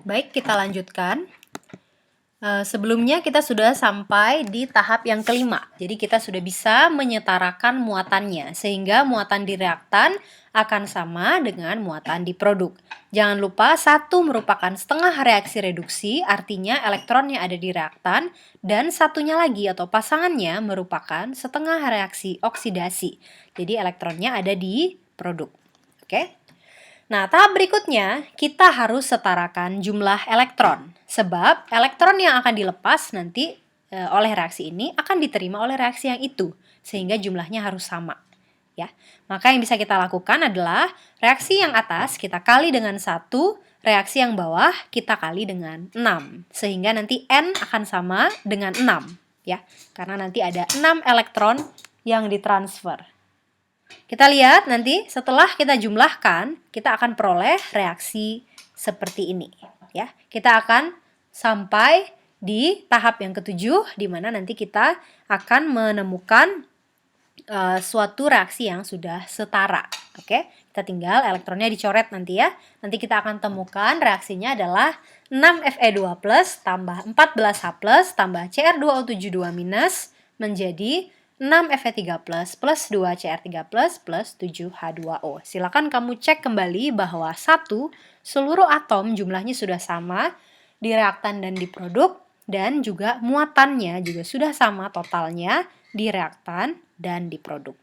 Baik, kita lanjutkan. Sebelumnya kita sudah sampai di tahap yang kelima. Jadi kita sudah bisa menyetarakan muatannya, sehingga muatan di reaktan akan sama dengan muatan di produk. Jangan lupa satu merupakan setengah reaksi reduksi, artinya elektronnya ada di reaktan, dan satunya lagi atau pasangannya merupakan setengah reaksi oksidasi. Jadi elektronnya ada di produk. Oke? Nah, tahap berikutnya, kita harus setarakan jumlah elektron. Sebab elektron yang akan dilepas nanti oleh reaksi ini akan diterima oleh reaksi yang itu. Sehingga jumlahnya harus sama. Ya. Maka yang bisa kita lakukan adalah reaksi yang atas kita kali dengan 1, reaksi yang bawah kita kali dengan 6. Sehingga nanti N akan sama dengan 6. Ya. Karena nanti ada 6 elektron yang ditransfer. Kita lihat nanti setelah kita jumlahkan, kita akan peroleh reaksi seperti ini. Ya, kita akan sampai di tahap yang ketujuh, di mana nanti kita akan menemukan suatu reaksi yang sudah setara. Oke, kita tinggal elektronnya dicoret nanti ya. Nanti kita akan temukan reaksinya adalah 6Fe2+ tambah 14H+ tambah Cr2O72- menjadi 6Fe3+ plus 2Cr3+ plus 7H2O. Silakan kamu cek kembali bahwa seluruh atom jumlahnya sudah sama di reaktan dan di produk, dan juga muatannya juga sudah sama totalnya di reaktan dan di produk.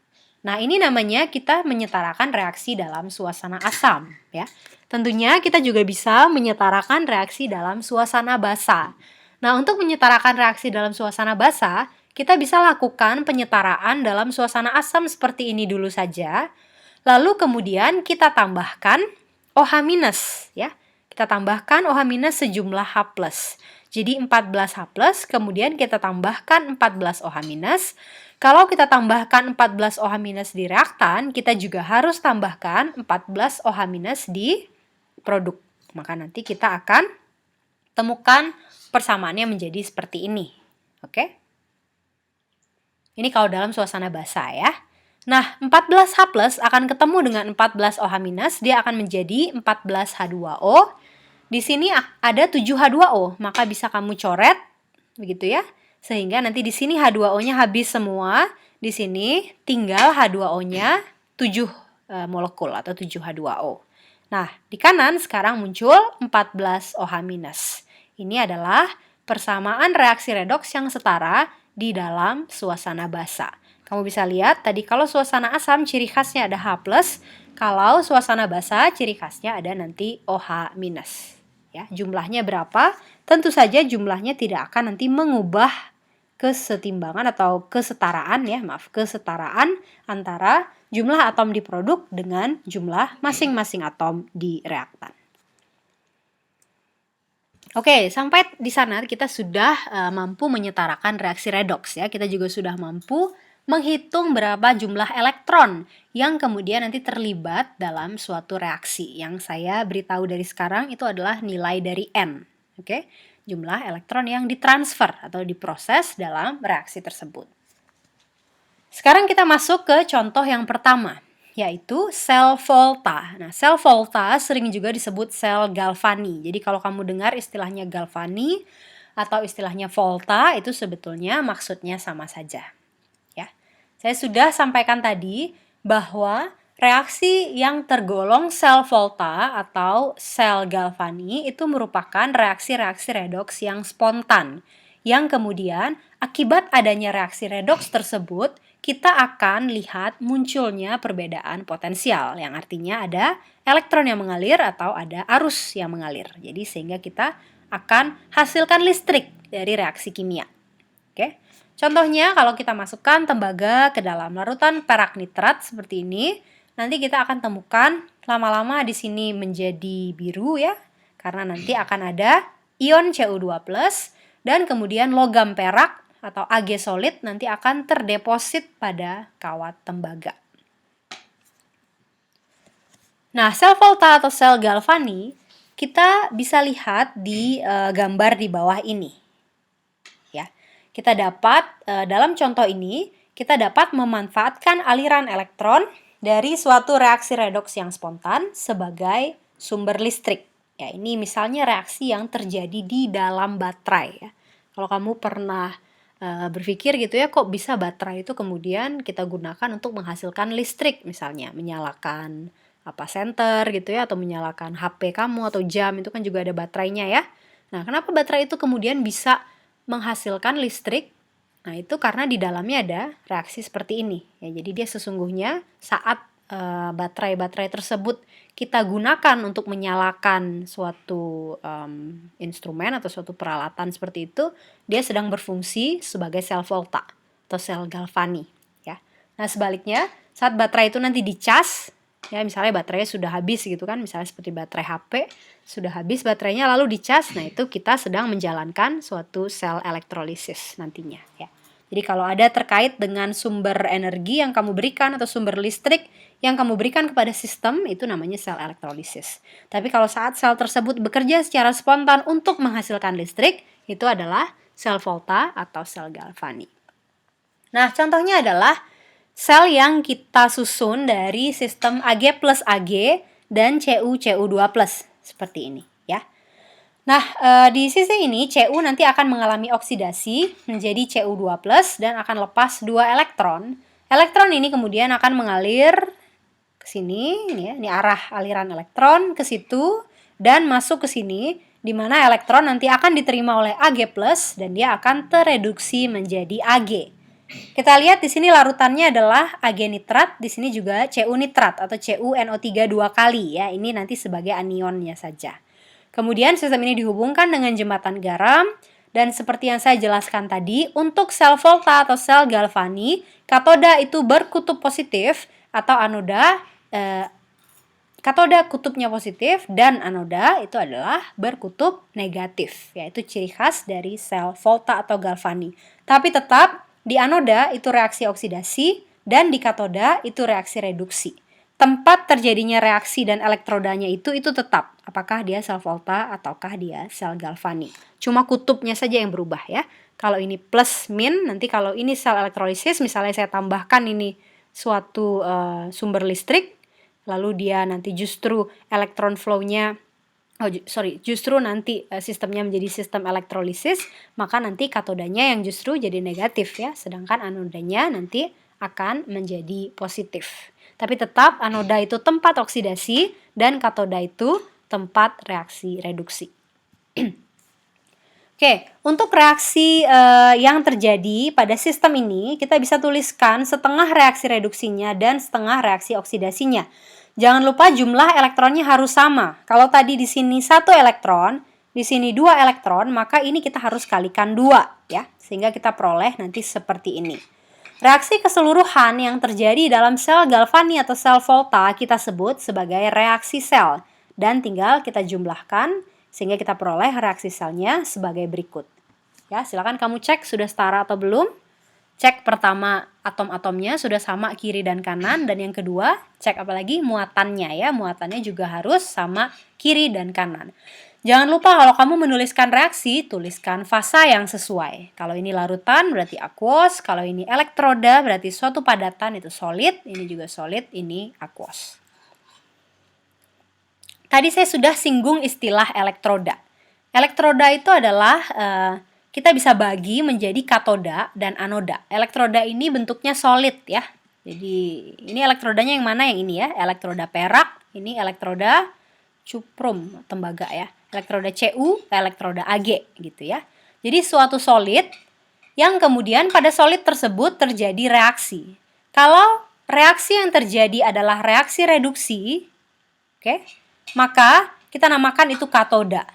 Nah, ini namanya kita menyetarakan reaksi dalam suasana asam, ya. Tentunya kita juga bisa menyetarakan reaksi dalam suasana basa. Nah, untuk menyetarakan reaksi dalam suasana basa, kita bisa lakukan penyetaraan dalam suasana asam seperti ini dulu saja. Lalu kemudian kita tambahkan OH-, ya. Kita tambahkan OH- sejumlah H+. Jadi 14H+, kemudian kita tambahkan 14 OH-. Kalau kita tambahkan 14 OH- di reaktan, kita juga harus tambahkan 14 OH- di produk. Maka nanti kita akan temukan persamaannya menjadi seperti ini. Oke? Ini kalau dalam suasana basa ya. Nah, 14H+ akan ketemu dengan 14 OH-, dia akan menjadi 14H2O. Di sini ada 7H2O, maka bisa kamu coret begitu ya. Sehingga nanti di sini H2O-nya habis semua, di sini tinggal H2O-nya 7 molekul atau 7H2O. Nah, di kanan sekarang muncul 14 OH-. Ini adalah persamaan reaksi redoks yang setara di dalam suasana basa. Kamu bisa lihat tadi kalau suasana asam ciri khasnya ada H+, kalau suasana basa ciri khasnya ada nanti OH-. Ya, jumlahnya berapa? Tentu saja jumlahnya tidak akan nanti mengubah kesetimbangan atau kesetaraan kesetaraan antara jumlah atom di produk dengan jumlah masing-masing atom di reaktan. Oke, sampai di sana kita sudah mampu menyetarakan reaksi redoks ya. Kita juga sudah mampu menghitung berapa jumlah elektron yang kemudian nanti terlibat dalam suatu reaksi. Yang saya beritahu dari sekarang itu adalah nilai dari N. Oke, jumlah elektron yang ditransfer atau diproses dalam reaksi tersebut. Sekarang kita masuk ke contoh yang pertama, yaitu sel volta. Nah, sel volta sering juga disebut sel Galvani. Jadi kalau kamu dengar istilahnya Galvani atau istilahnya volta, itu sebetulnya maksudnya sama saja. Ya. Saya sudah sampaikan tadi bahwa reaksi yang tergolong sel volta atau sel Galvani itu merupakan reaksi-reaksi redoks yang spontan, yang kemudian akibat adanya reaksi redoks tersebut, kita akan lihat munculnya perbedaan potensial, yang artinya ada elektron yang mengalir atau ada arus yang mengalir. Jadi sehingga kita akan hasilkan listrik dari reaksi kimia. Oke. Contohnya kalau kita masukkan tembaga ke dalam larutan perak nitrat seperti ini, nanti kita akan temukan lama-lama di sini menjadi biru ya, karena nanti akan ada ion Cu2+, dan kemudian logam perak atau Ag solid nanti akan terdeposit pada kawat tembaga. Nah, sel volta atau sel Galvani kita bisa lihat di gambar di bawah ini. Ya, kita dapat dalam contoh ini kita dapat memanfaatkan aliran elektron dari suatu reaksi redoks yang spontan sebagai sumber listrik. Ya, ini misalnya reaksi yang terjadi di dalam baterai ya. Kalau kamu pernah berpikir gitu ya, kok bisa baterai itu kemudian kita gunakan untuk menghasilkan listrik, misalnya menyalakan senter gitu ya, atau menyalakan HP kamu atau jam, itu kan juga ada baterainya ya. Nah, kenapa baterai itu kemudian bisa menghasilkan listrik? Nah, itu karena di dalamnya ada reaksi seperti ini ya. Jadi dia sesungguhnya saat baterai-baterai tersebut kita gunakan untuk menyalakan suatu instrumen atau suatu peralatan seperti itu, dia sedang berfungsi sebagai sel volta atau sel galvani ya. Nah, sebaliknya saat baterai itu nanti dicas ya, misalnya baterainya sudah habis gitu kan, misalnya seperti baterai HP sudah habis baterainya lalu dicas, nah itu kita sedang menjalankan suatu sel elektrolisis nantinya ya. Jadi kalau ada terkait dengan sumber energi yang kamu berikan atau sumber listrik yang kamu berikan kepada sistem, itu namanya sel elektrolisis. Tapi kalau saat sel tersebut bekerja secara spontan untuk menghasilkan listrik, itu adalah sel volta atau sel galvani. Nah, contohnya adalah sel yang kita susun dari sistem Ag plus Ag dan Cu2+, seperti ini ya. Nah, di sisi ini Cu nanti akan mengalami oksidasi menjadi Cu2+ dan akan lepas 2 elektron. Elektron ini kemudian akan mengalir ke sini, ini ya, ini arah aliran elektron ke situ dan masuk ke sini, di mana elektron nanti akan diterima oleh Ag+ dan dia akan tereduksi menjadi Ag. Kita lihat di sini larutannya adalah Ag nitrat, di sini juga Cu nitrat atau CuNO3 2 kali ya. Ini nanti sebagai anionnya saja. Kemudian sistem ini dihubungkan dengan jembatan garam dan seperti yang saya jelaskan tadi, untuk sel volta atau sel galvani, katoda itu berkutub positif atau anoda katoda kutubnya positif dan anoda itu adalah berkutub negatif, yaitu ciri khas dari sel volta atau galvani. Tapi tetap di anoda itu reaksi oksidasi dan di katoda itu reaksi reduksi. Tempat terjadinya reaksi dan elektrodanya itu tetap, apakah dia sel volta ataukah dia sel galvani. Cuma kutubnya saja yang berubah ya. Kalau ini plus min, nanti kalau ini sel elektrolisis, misalnya saya tambahkan ini suatu sumber listrik, lalu dia nanti justru elektron flow-nya justru nanti sistemnya menjadi sistem elektrolisis, maka nanti katodanya yang justru jadi negatif ya, sedangkan anodanya nanti akan menjadi positif. Tapi tetap anoda itu tempat oksidasi dan katoda itu tempat reaksi reduksi. Oke, untuk reaksi yang terjadi pada sistem ini, kita bisa tuliskan setengah reaksi reduksinya dan setengah reaksi oksidasinya. Jangan lupa jumlah elektronnya harus sama. Kalau tadi di sini 1 elektron, di sini 2 elektron, maka ini kita harus kalikan 2 ya, sehingga kita peroleh nanti seperti ini. Reaksi keseluruhan yang terjadi dalam sel galvani atau sel volta kita sebut sebagai reaksi sel dan tinggal kita jumlahkan sehingga kita peroleh reaksi selnya sebagai berikut. Ya, silakan kamu cek sudah setara atau belum. Cek pertama atom-atomnya sudah sama kiri dan kanan, dan yang kedua cek apalagi muatannya ya, muatannya juga harus sama kiri dan kanan. Jangan lupa kalau kamu menuliskan reaksi, tuliskan fasa yang sesuai. Kalau ini larutan berarti aqueous, kalau ini elektroda berarti suatu padatan itu solid, ini juga solid, ini aqueous. Tadi saya sudah singgung istilah elektroda. Elektroda itu adalah kita bisa bagi menjadi katoda dan anoda. Elektroda ini bentuknya solid ya. Jadi ini elektrodanya yang mana? Yang ini ya, elektroda perak, ini elektroda cuprum, tembaga ya. Elektroda Cu, elektroda Ag gitu ya. Jadi suatu solid yang kemudian pada solid tersebut terjadi reaksi. Kalau reaksi yang terjadi adalah reaksi reduksi, oke, maka kita namakan itu katoda.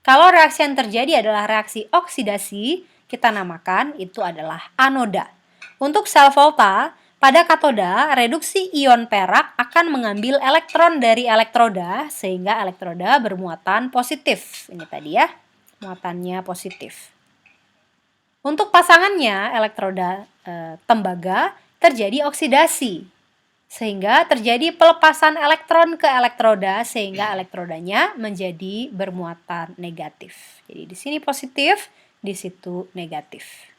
Kalau reaksi yang terjadi adalah reaksi oksidasi, kita namakan itu adalah anoda. Untuk sel volta, pada katoda, reduksi ion perak akan mengambil elektron dari elektroda sehingga elektroda bermuatan positif. Ini tadi ya, muatannya positif. Untuk pasangannya, elektroda tembaga, terjadi oksidasi. Sehingga terjadi pelepasan elektron ke elektroda sehingga elektrodanya menjadi bermuatan negatif. Jadi di sini positif, di situ negatif.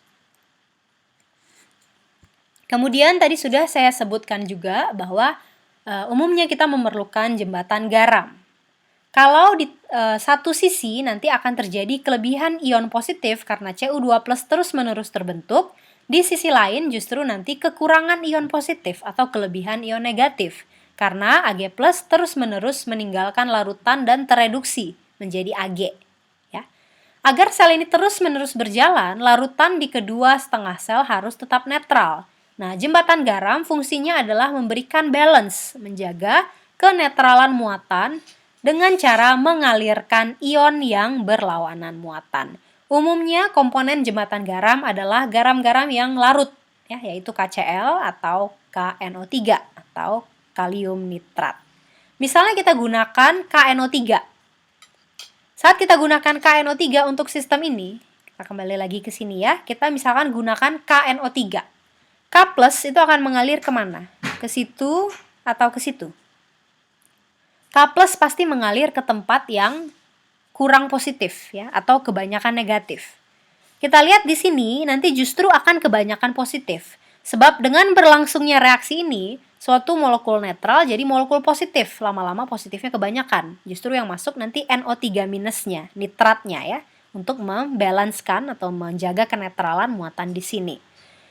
Kemudian tadi sudah saya sebutkan juga bahwa umumnya kita memerlukan jembatan garam. Kalau di satu sisi nanti akan terjadi kelebihan ion positif karena Cu2+ terus-menerus terbentuk, di sisi lain justru nanti kekurangan ion positif atau kelebihan ion negatif karena Ag+ terus-menerus meninggalkan larutan dan tereduksi menjadi Ag. Ya. Agar sel ini terus-menerus berjalan, larutan di kedua setengah sel harus tetap netral. Nah, jembatan garam fungsinya adalah memberikan balance, menjaga kenetralan muatan dengan cara mengalirkan ion yang berlawanan muatan. Umumnya komponen jembatan garam adalah garam-garam yang larut, ya, yaitu KCl atau KNO3 atau kalium nitrat. Misalnya kita gunakan KNO3. Saat kita gunakan KNO3 untuk sistem ini, kita kembali lagi ke sini ya, kita misalkan gunakan KNO3. K+ itu akan mengalir kemana? Ke situ atau ke situ? K+ pasti mengalir ke tempat yang kurang positif ya atau kebanyakan negatif. Kita lihat di sini nanti justru akan kebanyakan positif. Sebab dengan berlangsungnya reaksi ini, suatu molekul netral jadi molekul positif. Lama-lama positifnya kebanyakan. Justru yang masuk nanti NO3 minusnya, nitratnya ya, untuk membalancekan atau menjaga kenetralan muatan di sini.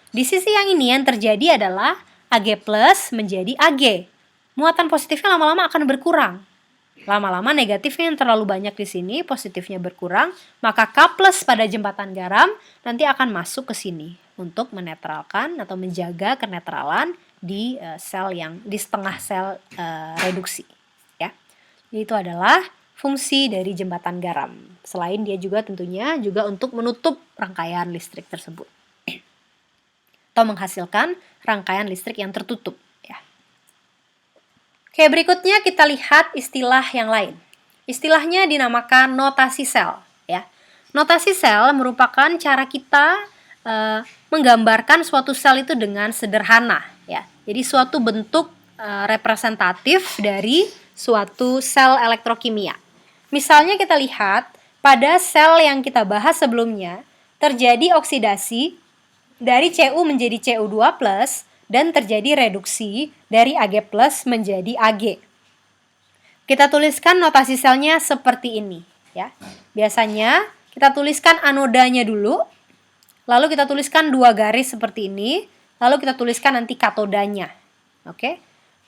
Di sisi yang ini yang terjadi adalah Ag+ menjadi Ag. Muatan positifnya lama-lama akan berkurang. Lama-lama negatifnya yang terlalu banyak di sini, positifnya berkurang, maka K+ pada jembatan garam nanti akan masuk ke sini untuk menetralkan atau menjaga kenetralan di sel yang di setengah sel reduksi. Ya, itu adalah fungsi dari jembatan garam. Selain dia juga tentunya juga untuk menutup rangkaian listrik tersebut atau menghasilkan rangkaian listrik yang tertutup. Oke, berikutnya kita lihat istilah yang lain. Istilahnya dinamakan notasi sel. Ya. Notasi sel merupakan cara kita menggambarkan suatu sel itu dengan sederhana. Ya. Jadi suatu bentuk representatif dari suatu sel elektrokimia. Misalnya kita lihat pada sel yang kita bahas sebelumnya, terjadi oksidasi dari Cu menjadi Cu2+, dan terjadi reduksi dari Ag+ menjadi Ag. Kita tuliskan notasi selnya seperti ini, ya. Biasanya kita tuliskan anodanya dulu, lalu kita tuliskan 2 garis seperti ini, lalu kita tuliskan nanti katodanya. Oke.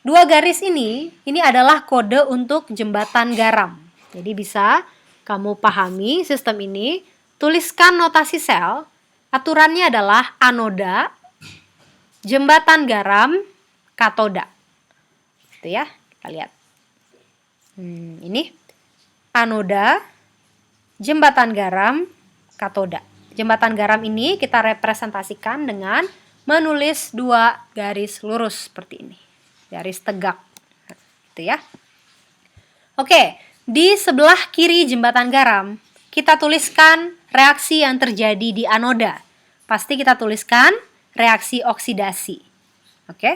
2 garis ini adalah kode untuk jembatan garam. Jadi bisa kamu pahami sistem ini, tuliskan notasi sel, aturannya adalah anoda, jembatan garam, katoda. Itu ya, kita lihat. Ini anoda, jembatan garam, katoda. Jembatan garam ini kita representasikan dengan menulis 2 garis lurus seperti ini. Garis tegak. Gitu ya. Oke, di sebelah kiri jembatan garam, kita tuliskan reaksi yang terjadi di anoda. Pasti kita tuliskan reaksi oksidasi. Oke.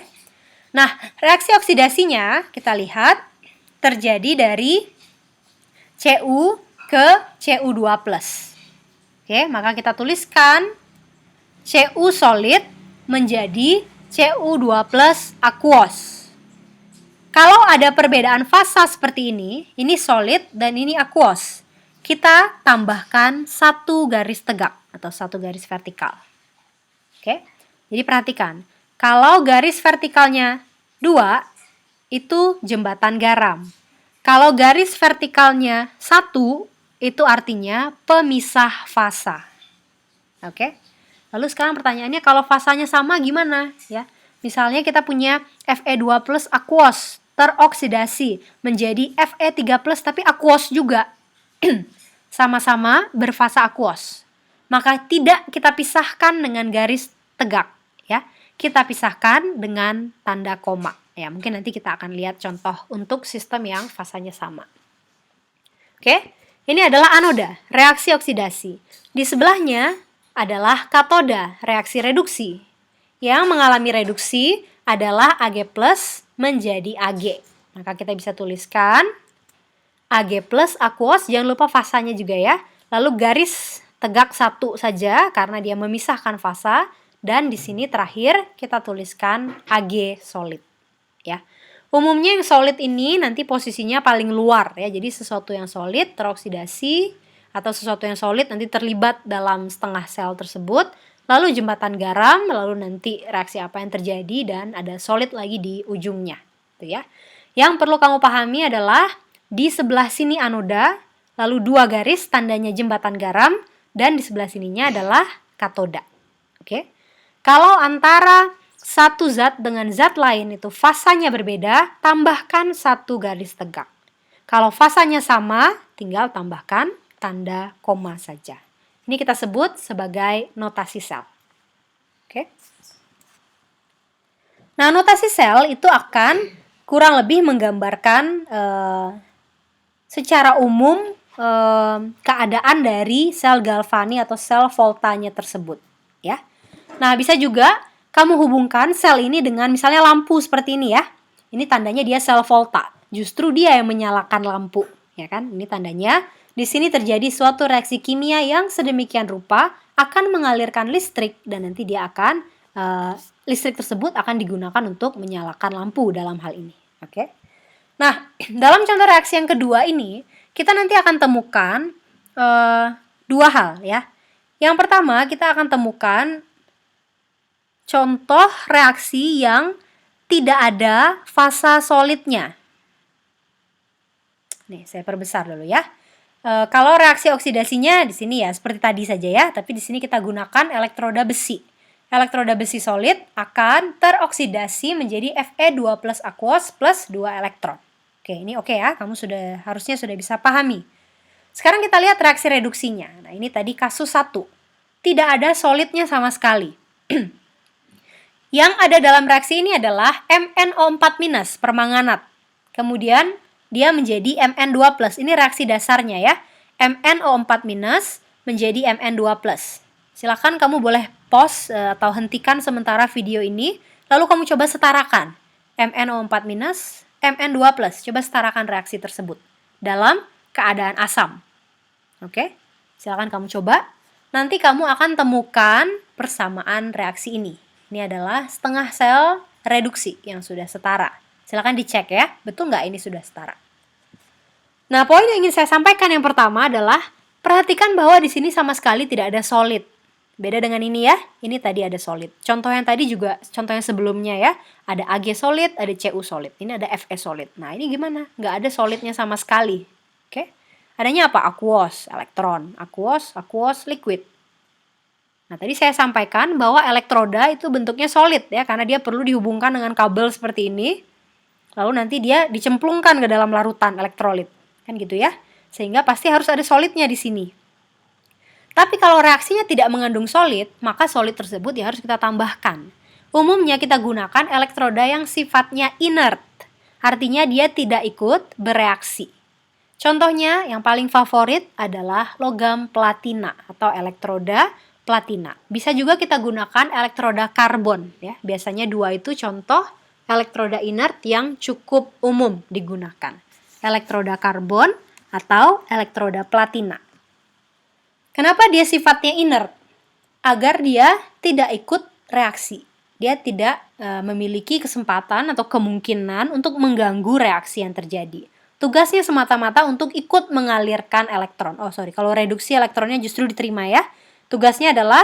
Nah, reaksi oksidasinya kita lihat terjadi dari Cu ke Cu2+. Oke, maka kita tuliskan Cu solid menjadi Cu2+ aquos. Kalau ada perbedaan fasa seperti ini solid dan ini aquos. Kita tambahkan 1 garis tegak atau 1 garis vertikal. Oke. Jadi perhatikan, kalau garis vertikalnya 2, itu jembatan garam. Kalau garis vertikalnya 1, itu artinya pemisah fasa. Oke. Lalu sekarang pertanyaannya, kalau fasanya sama gimana? Ya, misalnya kita punya Fe2+ aquos, teroksidasi menjadi Fe3+ tapi aquos juga. Sama-sama berfasa aquos. Maka tidak kita pisahkan dengan garis tegak, ya. Kita pisahkan dengan tanda koma. Ya, mungkin nanti kita akan lihat contoh untuk sistem yang fasanya sama. Oke, ini adalah anoda, reaksi oksidasi. Di sebelahnya adalah katoda, reaksi reduksi. Yang mengalami reduksi adalah Ag+ menjadi Ag. Maka kita bisa tuliskan Ag+ aquos, jangan lupa fasanya juga ya. Lalu garis tegak 1 saja karena dia memisahkan fasa. Dan di sini terakhir kita tuliskan Ag solid. Ya. Umumnya yang solid ini nanti posisinya paling luar ya. Jadi sesuatu yang solid teroksidasi atau sesuatu yang solid nanti terlibat dalam setengah sel tersebut. Lalu jembatan garam, lalu nanti reaksi apa yang terjadi dan ada solid lagi di ujungnya. Gitu ya. Yang perlu kamu pahami adalah di sebelah sini anoda, lalu 2 garis tandanya jembatan garam, dan di sebelah sininya adalah katoda. Oke. Kalau antara satu zat dengan zat lain itu fasanya berbeda, tambahkan 1 garis tegak. Kalau fasanya sama, tinggal tambahkan tanda koma saja. Ini kita sebut sebagai notasi sel. Oke. Nah, notasi sel itu akan kurang lebih menggambarkan secara umum keadaan dari sel galvani atau sel voltanya tersebut. Ya. Nah, bisa juga kamu hubungkan sel ini dengan misalnya lampu seperti ini ya. Ini tandanya dia sel volta. Justru dia yang menyalakan lampu, ya kan? Ini tandanya di sini terjadi suatu reaksi kimia yang sedemikian rupa akan mengalirkan listrik dan nanti dia akan listrik tersebut akan digunakan untuk menyalakan lampu dalam hal ini. Oke. Nah, dalam contoh reaksi yang kedua ini kita nanti akan temukan 2 hal ya. Yang pertama kita akan temukan contoh reaksi yang tidak ada fasa solidnya. Nih, saya perbesar dulu ya. Kalau reaksi oksidasinya di sini ya, seperti tadi saja ya, tapi di sini kita gunakan elektroda besi. Elektroda besi solid akan teroksidasi menjadi Fe2+ aquos plus 2 elektron. Oke, ini oke ya, kamu harusnya sudah bisa pahami. Sekarang kita lihat reaksi reduksinya. Nah, ini tadi kasus 1. Tidak ada solidnya sama sekali. Yang ada dalam reaksi ini adalah MnO4- permanganat. Kemudian dia menjadi Mn2+. Ini reaksi dasarnya ya. MnO4- menjadi Mn2+. Silakan kamu boleh pause atau hentikan sementara video ini. Lalu kamu coba setarakan. MnO4-, Mn2+. Coba setarakan reaksi tersebut dalam keadaan asam. Oke? Silakan kamu coba. Nanti kamu akan temukan persamaan reaksi ini. Ini adalah setengah sel reduksi yang sudah setara. Silakan dicek ya, betul nggak ini sudah setara. Nah, poin yang ingin saya sampaikan yang pertama adalah perhatikan bahwa di sini sama sekali tidak ada solid. Beda dengan ini ya, ini tadi ada solid. Contoh yang tadi juga, contoh yang sebelumnya ya, ada Ag solid, ada Cu solid. Ini ada Fe solid. Nah, ini gimana? Nggak ada solidnya sama sekali. Oke? Adanya apa? Aquos, elektron. Aquos, liquid. Nah, tadi saya sampaikan bahwa elektroda itu bentuknya solid ya, karena dia perlu dihubungkan dengan kabel seperti ini. Lalu nanti dia dicemplungkan ke dalam larutan elektrolit. Kan gitu ya. Sehingga pasti harus ada solidnya di sini. Tapi kalau reaksinya tidak mengandung solid, maka solid tersebut ya harus kita tambahkan. Umumnya kita gunakan elektroda yang sifatnya inert. Artinya dia tidak ikut bereaksi. Contohnya yang paling favorit adalah logam platina atau elektroda platina. Bisa juga kita gunakan elektroda karbon ya. Biasanya 2 itu contoh elektroda inert yang cukup umum digunakan. Elektroda karbon atau elektroda platina. Kenapa dia sifatnya inert? Agar dia tidak ikut reaksi. Dia tidak memiliki kesempatan atau kemungkinan untuk mengganggu reaksi yang terjadi. Tugasnya semata-mata untuk ikut mengalirkan elektron. Kalau reduksi elektronnya justru diterima ya. Tugasnya adalah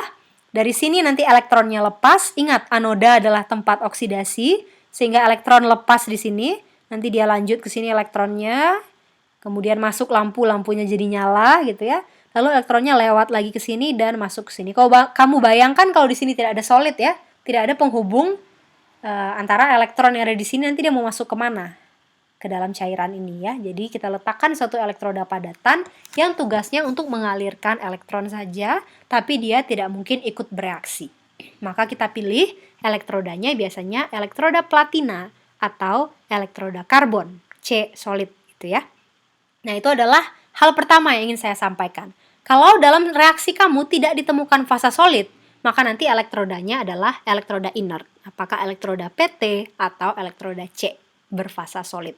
dari sini nanti elektronnya lepas. Ingat, anoda adalah tempat oksidasi, sehingga elektron lepas di sini. Nanti dia lanjut ke sini elektronnya, kemudian masuk lampunya jadi nyala gitu ya. Lalu elektronnya lewat lagi ke sini dan masuk ke sini. Kalau kamu bayangkan kalau di sini tidak ada solid ya, tidak ada penghubung antara elektron yang ada di sini, nanti dia mau masuk kemana? Ke dalam cairan ini ya. Jadi kita letakkan suatu elektroda padatan yang tugasnya untuk mengalirkan elektron saja, tapi dia tidak mungkin ikut bereaksi. Maka kita pilih elektrodanya biasanya elektroda platina atau elektroda karbon, C solid gitu ya. Nah, itu adalah hal pertama yang ingin saya sampaikan. Kalau dalam reaksi kamu tidak ditemukan fasa solid, maka nanti elektrodanya adalah elektroda inert. Apakah elektroda PT atau elektroda C berfasa solid.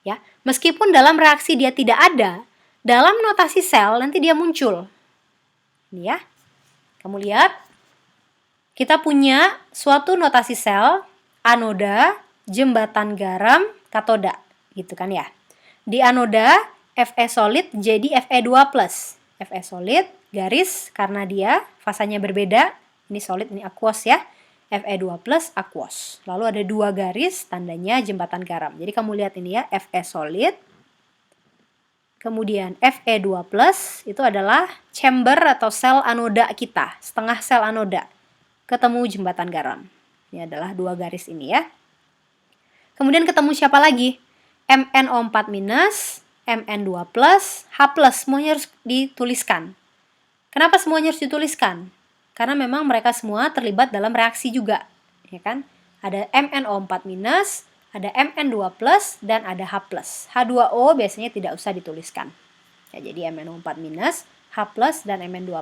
Ya, meskipun dalam reaksi dia tidak ada, dalam notasi sel nanti dia muncul. Ini ya. Kamu lihat, kita punya suatu notasi sel, anoda, jembatan garam, katoda, gitu kan ya. Di anoda, Fe solid jadi Fe2+. Fe solid, garis, karena dia fasanya berbeda, ini solid, ini aquos ya. Fe2+ aquos. Lalu ada 2 garis, tandanya jembatan garam. Jadi kamu lihat ini ya, Fe solid, kemudian Fe2+ itu adalah chamber atau sel anoda kita, setengah sel anoda. Ketemu jembatan garam. Ini adalah 2 garis ini ya. Kemudian ketemu siapa lagi? MnO4-, Mn2+, H+, semuanya harus dituliskan. Kenapa semuanya harus dituliskan? Karena memang mereka semua terlibat dalam reaksi juga, ya kan? Ada MnO4-, ada Mn2+, dan ada H+. H2O biasanya tidak usah dituliskan. Ya, jadi MnO4-, H+, dan Mn2+.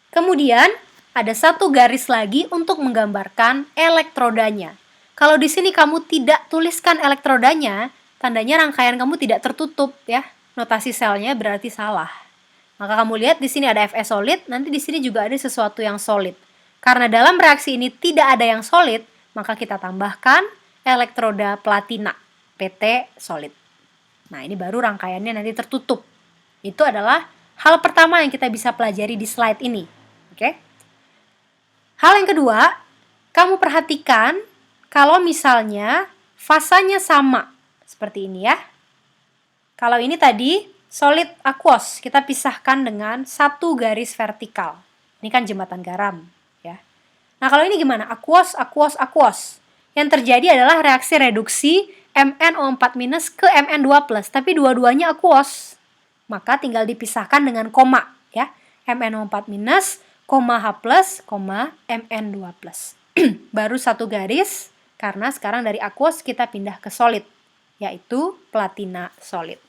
Kemudian ada satu garis lagi untuk menggambarkan elektrodanya. Kalau di sini kamu tidak tuliskan elektrodanya, tandanya rangkaian kamu tidak tertutup ya. Notasi selnya berarti salah. Maka kamu lihat di sini ada Fe solid, nanti di sini juga ada sesuatu yang solid. Karena dalam reaksi ini tidak ada yang solid, maka kita tambahkan elektroda platina, Pt solid. Nah, ini baru rangkaiannya nanti tertutup. Itu adalah hal pertama yang kita bisa pelajari di slide ini. Oke? Hal yang kedua, kamu perhatikan kalau misalnya fasanya sama. Seperti ini ya. Kalau ini tadi solid aquos, kita pisahkan dengan satu garis vertikal. Ini kan jembatan garam, ya. Nah, kalau ini gimana? Aquos, aquos, aquos. Yang terjadi adalah reaksi reduksi MnO4- ke Mn2+, tapi dua-duanya aquos. Maka tinggal dipisahkan dengan koma, ya. MnO4-, H+, Mn2+. Baru satu garis, karena sekarang dari aquos kita pindah ke solid, yaitu platina solid.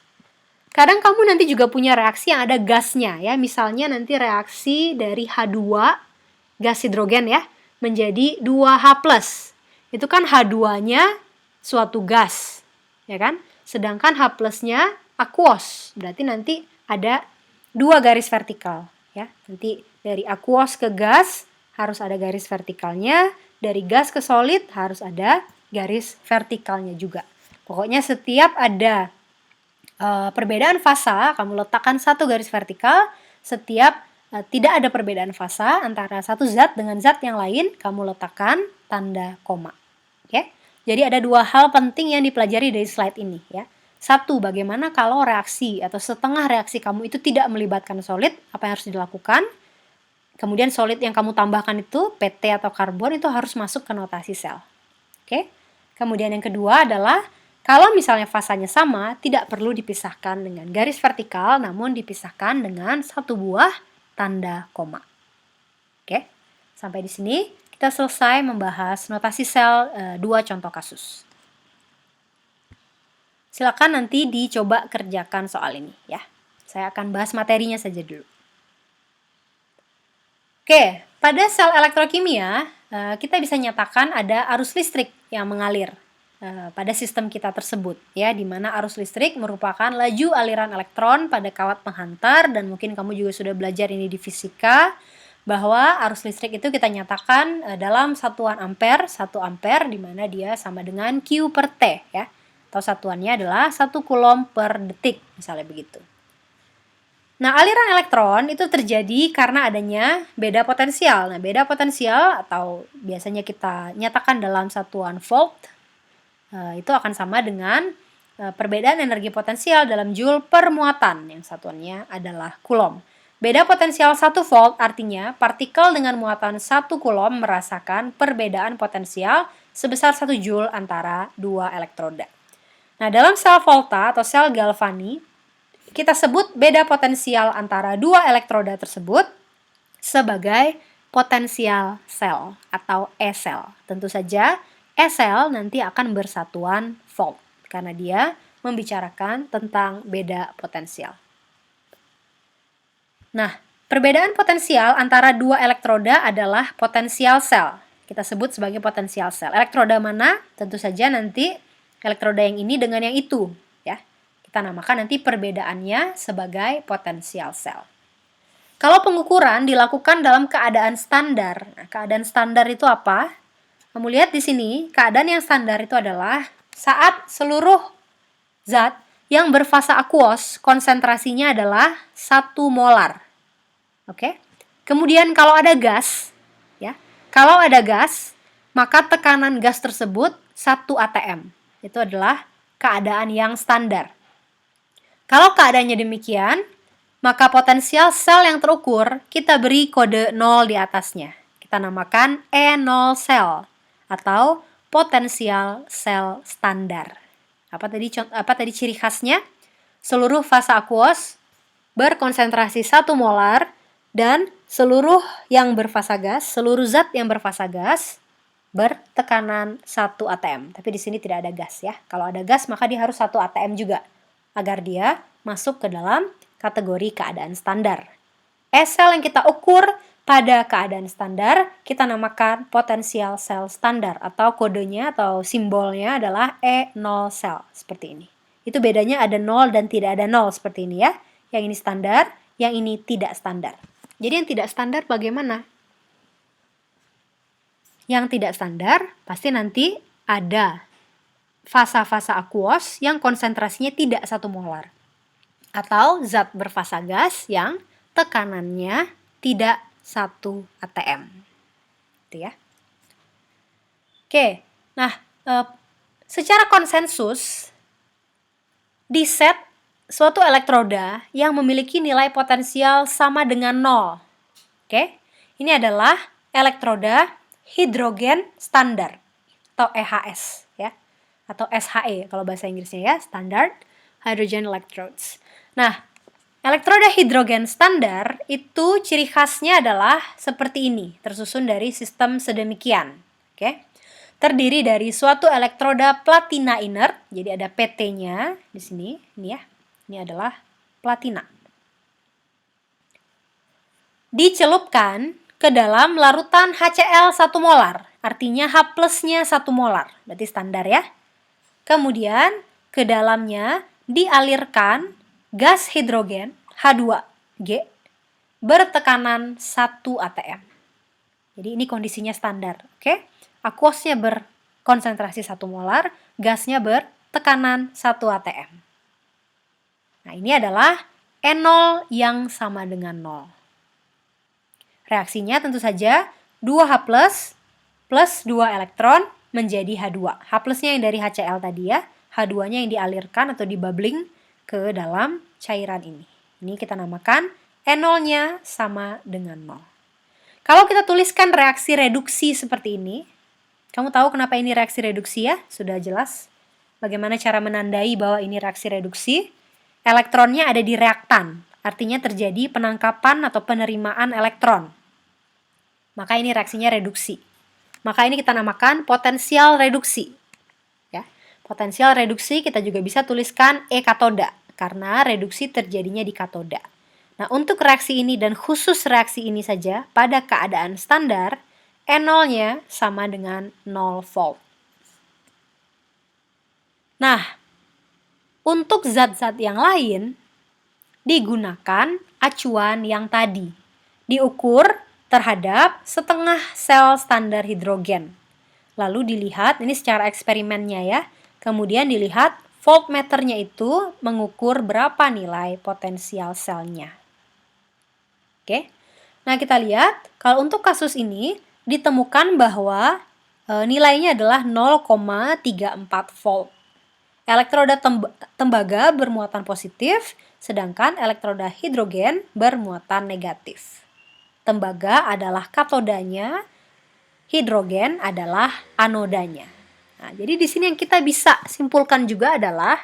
Kadang kamu nanti juga punya reaksi yang ada gasnya ya. Misalnya nanti reaksi dari H2 gas hidrogen ya menjadi 2H+. Itu kan H2-nya suatu gas, ya kan? Sedangkan H+-nya aquos. Berarti nanti ada 2 garis vertikal ya. Nanti dari aquos ke gas harus ada garis vertikalnya, dari gas ke solid harus ada garis vertikalnya juga. Pokoknya setiap ada perbedaan fasa, kamu letakkan satu garis vertikal. Setiap tidak ada perbedaan fasa antara satu zat dengan zat yang lain, kamu letakkan tanda koma. Oke? Jadi ada 2 hal penting yang dipelajari dari slide ini ya. Satu, bagaimana kalau reaksi atau setengah reaksi kamu itu tidak melibatkan solid, apa yang harus dilakukan? Kemudian solid yang kamu tambahkan itu, PT atau karbon, itu harus masuk ke notasi sel. Oke? Kemudian yang kedua adalah kalau misalnya fasanya sama, tidak perlu dipisahkan dengan garis vertikal, namun dipisahkan dengan satu buah tanda koma. Oke, sampai di sini kita selesai membahas notasi sel 2 contoh kasus. Silakan nanti dicoba kerjakan soal ini ya. Saya akan bahas materinya saja dulu. Oke, pada sel elektrokimia kita bisa nyatakan ada arus listrik yang mengalir pada sistem kita tersebut ya, di mana arus listrik merupakan laju aliran elektron pada kawat penghantar, dan mungkin kamu juga sudah belajar ini di fisika bahwa arus listrik itu kita nyatakan dalam satuan ampere, 1 ampere di mana dia sama dengan Q per T ya, atau satuannya adalah 1 coulomb per detik misalnya begitu. Nah, aliran elektron itu terjadi karena adanya beda potensial. Nah, beda potensial atau biasanya kita nyatakan dalam satuan volt itu akan sama dengan perbedaan energi potensial dalam joule per muatan, yang satuannya adalah coulomb. Beda potensial 1 volt artinya partikel dengan muatan 1 coulomb merasakan perbedaan potensial sebesar 1 joule antara 2 elektroda. Nah, dalam sel volta atau sel galvani, kita sebut beda potensial antara 2 elektroda tersebut sebagai potensial sel atau E-sel. Tentu saja E-sel nanti akan bersatuan volt karena dia membicarakan tentang beda potensial. Nah, perbedaan potensial antara 2 elektroda adalah potensial sel. Kita sebut sebagai potensial sel. Elektroda mana? Tentu saja nanti elektroda yang ini dengan yang itu, ya. Kita namakan nanti perbedaannya sebagai potensial sel. Kalau pengukuran dilakukan dalam keadaan standar. Nah, keadaan standar itu apa? Kamu lihat di sini, keadaan yang standar itu adalah saat seluruh zat yang berfasa aquos konsentrasinya adalah 1 molar. Oke. Kemudian kalau ada gas, ya. Kalau ada gas, maka tekanan gas tersebut 1 atm. Itu adalah keadaan yang standar. Kalau keadaannya demikian, maka potensial sel yang terukur kita beri kode 0 di atasnya. Kita namakan E0 sel atau potensial sel standar. Apa tadi ciri khasnya? Seluruh fasa aquos berkonsentrasi 1 molar dan seluruh zat yang berfasa gas bertekanan 1 atm. Tapi di sini tidak ada gas ya. Kalau ada gas maka dia harus 1 atm juga agar dia masuk ke dalam kategori keadaan standar. Sel yang kita ukur pada keadaan standar kita namakan potensial sel standar atau kodenya atau simbolnya adalah E0 sel seperti ini. Itu bedanya ada 0 dan tidak ada 0 seperti ini ya. Yang ini standar, yang ini tidak standar. Jadi yang tidak standar bagaimana? Yang tidak standar pasti nanti ada fasa-fasa aquos yang konsentrasinya tidak 1 molar. Atau zat berfasa gas yang tekanannya tidak 1 atm. Gitu ya. Oke, nah secara konsensus di set suatu elektroda yang memiliki nilai potensial sama dengan 0. Oke, ini adalah elektroda hidrogen standar atau EHS ya, atau SHE kalau bahasa Inggrisnya ya, Standard Hydrogen Electrodes. Nah, elektroda hidrogen standar itu ciri khasnya adalah seperti ini, tersusun dari sistem sedemikian. Oke. Terdiri dari suatu elektroda platina inert, jadi ada PT-nya di sini, ini ya. Ini adalah platina. Dicelupkan ke dalam larutan HCl 1 molar, artinya H plus-nya 1 molar, berarti standar ya. Kemudian ke dalamnya dialirkan gas hidrogen H2G bertekanan 1 atm. Jadi ini kondisinya standar, oke? Aquosnya berkonsentrasi 1 molar, gasnya bertekanan 1 atm. Nah, ini adalah E0 yang sama dengan 0. Reaksinya tentu saja 2H plus 2 elektron menjadi H2. H plusnya yang dari HCl tadi ya, H2-nya yang dialirkan atau dibubbling ke dalam cairan ini. Ini kita namakan E0-nya sama dengan 0. Kalau kita tuliskan reaksi reduksi seperti ini, kamu tahu kenapa ini reaksi reduksi ya? Sudah jelas bagaimana cara menandai bahwa ini reaksi reduksi. Elektronnya ada di reaktan, artinya terjadi penangkapan atau penerimaan elektron. Maka ini reaksinya reduksi. Maka ini kita namakan potensial reduksi. Ya. Potensial reduksi kita juga bisa tuliskan E katoda, karena reduksi terjadinya di katoda. Nah, untuk reaksi ini dan khusus reaksi ini saja, pada keadaan standar, E0-nya sama dengan 0 volt. Nah, untuk zat-zat yang lain, digunakan acuan yang tadi. Diukur terhadap setengah sel standar hidrogen. Lalu dilihat, ini secara eksperimennya ya, kemudian dilihat voltmeternya itu mengukur berapa nilai potensial selnya. Oke, nah kita lihat, kalau untuk kasus ini, ditemukan bahwa nilainya adalah 0,34 volt. Elektroda tembaga bermuatan positif, sedangkan elektroda hidrogen bermuatan negatif. Tembaga adalah katodanya, hidrogen adalah anodanya. Nah, jadi di sini yang kita bisa simpulkan juga adalah,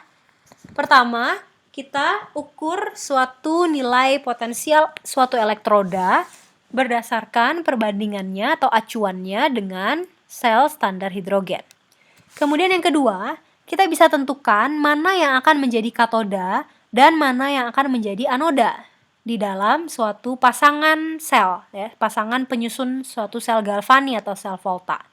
pertama, kita ukur suatu nilai potensial suatu elektroda berdasarkan perbandingannya atau acuannya dengan sel standar hidrogen. Kemudian yang kedua, kita bisa tentukan mana yang akan menjadi katoda dan mana yang akan menjadi anoda di dalam suatu pasangan sel, ya, pasangan penyusun suatu sel galvani atau sel volta.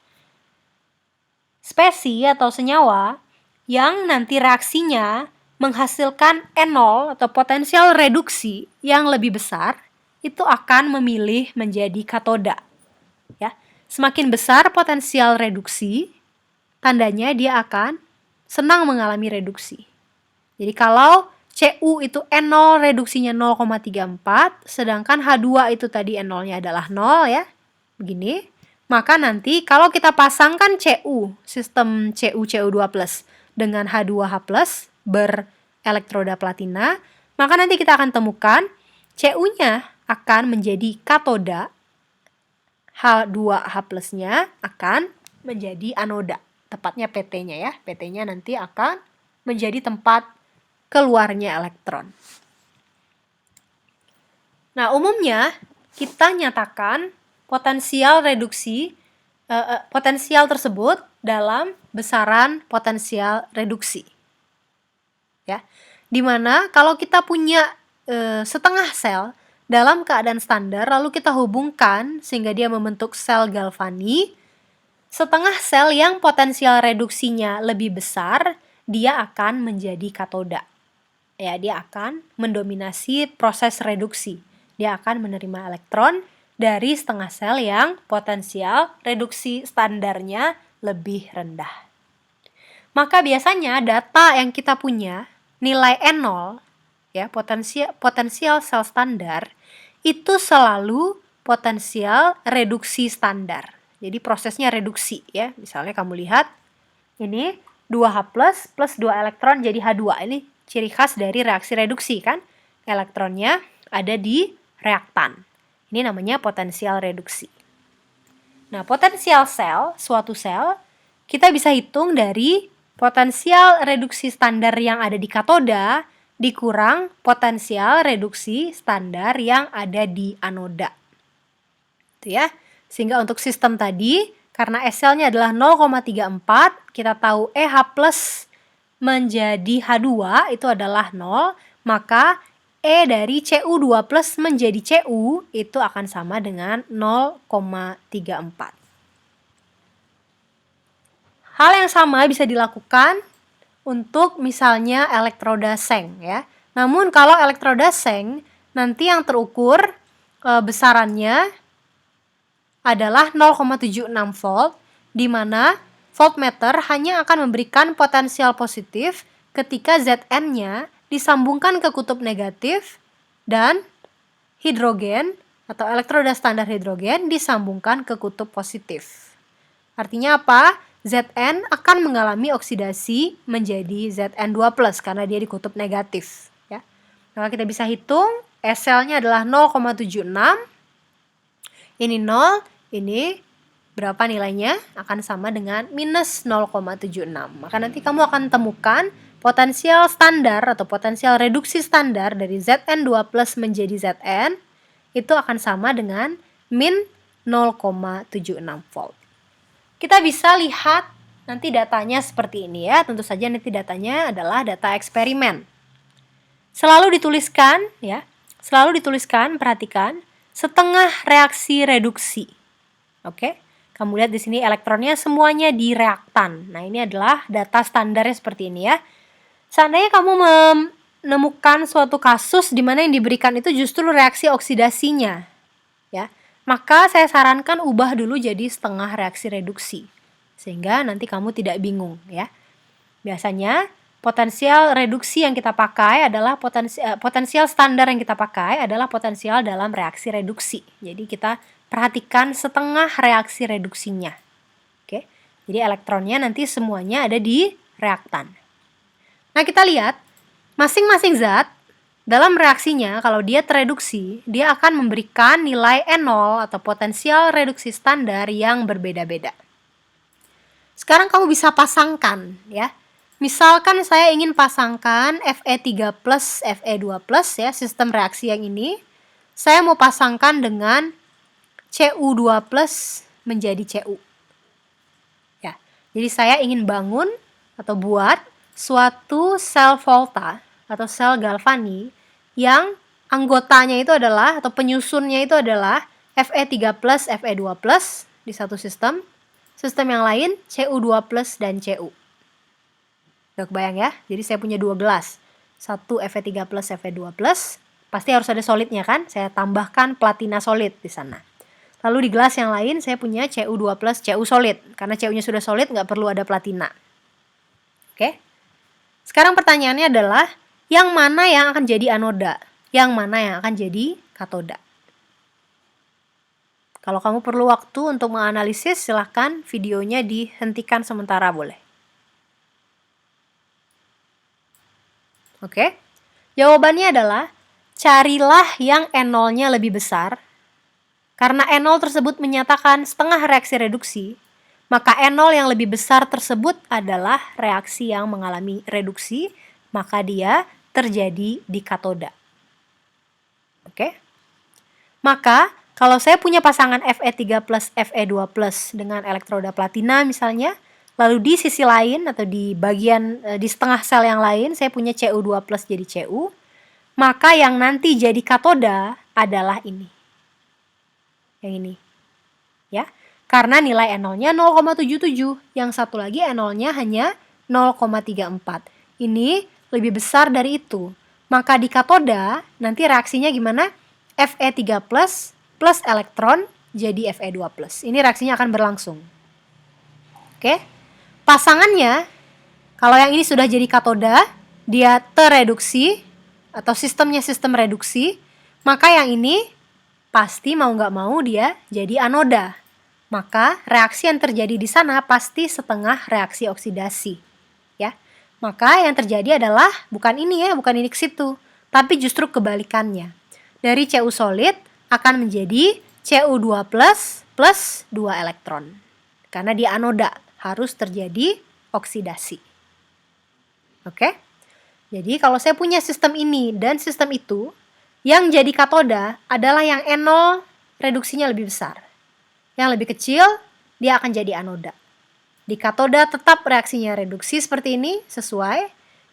Spesi atau senyawa yang nanti reaksinya menghasilkan E0 atau potensial reduksi yang lebih besar, itu akan memilih menjadi katoda. Ya, semakin besar potensial reduksi, tandanya dia akan senang mengalami reduksi. Jadi kalau Cu itu N0 reduksinya 0,34, sedangkan H2 itu tadi N0-nya adalah 0 ya, begini. Maka nanti kalau kita pasangkan Cu, sistem Cu2+ dengan H2H+ berelektroda platina, maka nanti kita akan temukan Cu-nya akan menjadi katoda, H2H+-nya akan menjadi anoda, tepatnya PT-nya ya. PT-nya nanti akan menjadi tempat keluarnya elektron. Nah, umumnya kita nyatakan potensial reduksi, potensial tersebut dalam besaran potensial reduksi. Ya, dimana kalau kita punya setengah sel dalam keadaan standar, lalu kita hubungkan sehingga dia membentuk sel galvani, setengah sel yang potensial reduksinya lebih besar, dia akan menjadi katoda. Ya, dia akan mendominasi proses reduksi. Dia akan menerima elektron dari setengah sel yang potensial reduksi standarnya lebih rendah. Maka biasanya data yang kita punya, nilai N0, ya, potensial sel standar, itu selalu potensial reduksi standar. Jadi prosesnya reduksi ya. Misalnya kamu lihat, ini 2H+ plus 2 elektron jadi H2. Ini ciri khas dari reaksi reduksi kan, elektronnya ada di reaktan. Ini namanya potensial reduksi. Nah, potensial sel, suatu sel, kita bisa hitung dari potensial reduksi standar yang ada di katoda dikurang potensial reduksi standar yang ada di anoda. Itu ya. Sehingga untuk sistem tadi, karena SL-nya adalah 0,34, kita tahu EH+ menjadi H2 itu adalah 0, maka E dari Cu2+ menjadi Cu itu akan sama dengan 0,34. Hal yang sama bisa dilakukan untuk misalnya elektroda seng ya. Namun kalau elektroda seng nanti yang terukur besarannya adalah 0,76 volt, di mana voltmeter hanya akan memberikan potensial positif ketika Zn-nya disambungkan ke kutub negatif dan hidrogen atau elektroda standar hidrogen disambungkan ke kutub positif. Artinya apa? Zn akan mengalami oksidasi menjadi Zn2+ karena dia di kutub negatif. Ya. Maka kita bisa hitung SL-nya adalah 0,76. Ini 0, ini berapa nilainya? Akan sama dengan minus 0,76. Maka nanti kamu akan temukan potensial standar atau potensial reduksi standar dari Zn2+ menjadi Zn itu akan sama dengan min 0,76 volt. Kita bisa lihat nanti datanya seperti ini ya. Tentu saja nanti datanya adalah data eksperimen. Selalu dituliskan ya. Selalu dituliskan, perhatikan, setengah reaksi reduksi. Oke? Kamu lihat di sini elektronnya semuanya di reaktan. Nah, ini adalah data standarnya seperti ini ya. Seandainya kamu menemukan suatu kasus di mana yang diberikan itu justru reaksi oksidasinya, ya, maka saya sarankan ubah dulu jadi setengah reaksi reduksi, sehingga nanti kamu tidak bingung ya. Biasanya potensial reduksi yang kita pakai adalah potensial standar yang kita pakai adalah potensial dalam reaksi reduksi. Jadi kita perhatikan setengah reaksi reduksinya. Oke. Jadi elektronnya nanti semuanya ada di reaktan. Nah, kita lihat masing-masing zat dalam reaksinya kalau dia tereduksi, dia akan memberikan nilai N0 atau potensial reduksi standar yang berbeda-beda. Sekarang kamu bisa pasangkan ya. Misalkan saya ingin pasangkan Fe3+ Fe2+ ya, sistem reaksi yang ini. Saya mau pasangkan dengan Cu2+ menjadi Cu. Ya. Jadi saya ingin bangun atau buat suatu sel volta atau sel galvani yang anggotanya itu adalah atau penyusunnya itu adalah Fe3+ Fe2+ di satu sistem. Sistem yang lain Cu2+ dan Cu. Udah kebayang ya? Jadi saya punya dua gelas. Satu Fe3+ Fe2+, pasti harus ada solidnya kan? Saya tambahkan platina solid di sana. Lalu di gelas yang lain saya punya Cu2+ Cu solid. Karena Cu-nya sudah solid nggak perlu ada platina. Oke. Sekarang pertanyaannya adalah, yang mana yang akan jadi anoda? Yang mana yang akan jadi katoda? Kalau kamu perlu waktu untuk menganalisis, silahkan videonya dihentikan sementara boleh. Oke. Jawabannya adalah, carilah yang N0-nya lebih besar. Karena N0 tersebut menyatakan setengah reaksi reduksi, maka N0 yang lebih besar tersebut adalah reaksi yang mengalami reduksi, maka dia terjadi di katoda. Oke? Maka, kalau saya punya pasangan Fe3 plus Fe2 plus dengan elektroda platina misalnya, lalu di sisi lain atau di bagian di setengah sel yang lain saya punya Cu2 plus jadi Cu, maka yang nanti jadi katoda adalah ini. Yang ini. Ya. Karena nilai N0-nya 0,77, yang satu lagi N0-nya hanya 0,34. Ini lebih besar dari itu. Maka di katoda nanti reaksinya gimana? Fe3 plus elektron jadi Fe2 plus. Ini reaksinya akan berlangsung. Oke. Pasangannya, kalau yang ini sudah jadi katoda, dia tereduksi atau sistemnya sistem reduksi, maka yang ini pasti mau nggak mau dia jadi anoda. Maka reaksi yang terjadi di sana pasti setengah reaksi oksidasi, ya. Maka yang terjadi adalah bukan ini ya, bukan ini ke situ, tapi justru kebalikannya. Dari Cu solid akan menjadi Cu2 plus 2 elektron. Karena di anoda harus terjadi oksidasi. Oke? Jadi kalau saya punya sistem ini dan sistem itu, yang jadi katoda adalah yang N0 reduksinya lebih besar. Yang lebih kecil, dia akan jadi anoda. Di katoda tetap reaksinya reduksi seperti ini, sesuai.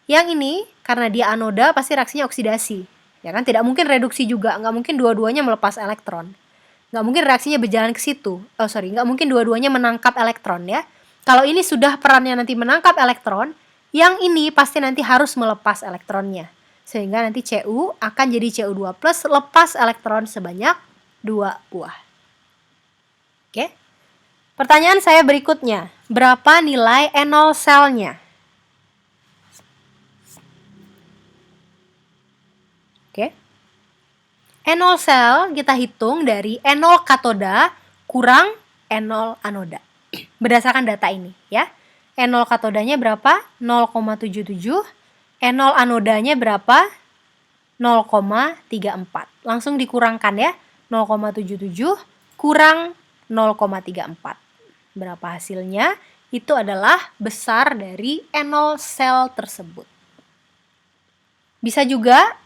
Yang ini, karena dia anoda, pasti reaksinya oksidasi. Ya kan, tidak mungkin reduksi juga, nggak mungkin dua-duanya melepas elektron. Nggak mungkin reaksinya berjalan ke situ. Nggak mungkin dua-duanya menangkap elektron ya. Kalau ini sudah perannya nanti menangkap elektron, yang ini pasti nanti harus melepas elektronnya. Sehingga nanti Cu akan jadi Cu2 plus lepas elektron sebanyak 2 buah. Oke. Pertanyaan saya berikutnya, berapa nilai N0 selnya? Oke. N0 sel kita hitung dari N0 katoda kurang N0 anoda. Berdasarkan data ini ya. N0 katodanya berapa? 0,77. N0 anodanya berapa? 0,34. Langsung dikurangkan ya. 0,77 kurang 0,34. Berapa hasilnya? Itu adalah besar dari N0 sel tersebut. Bisa juga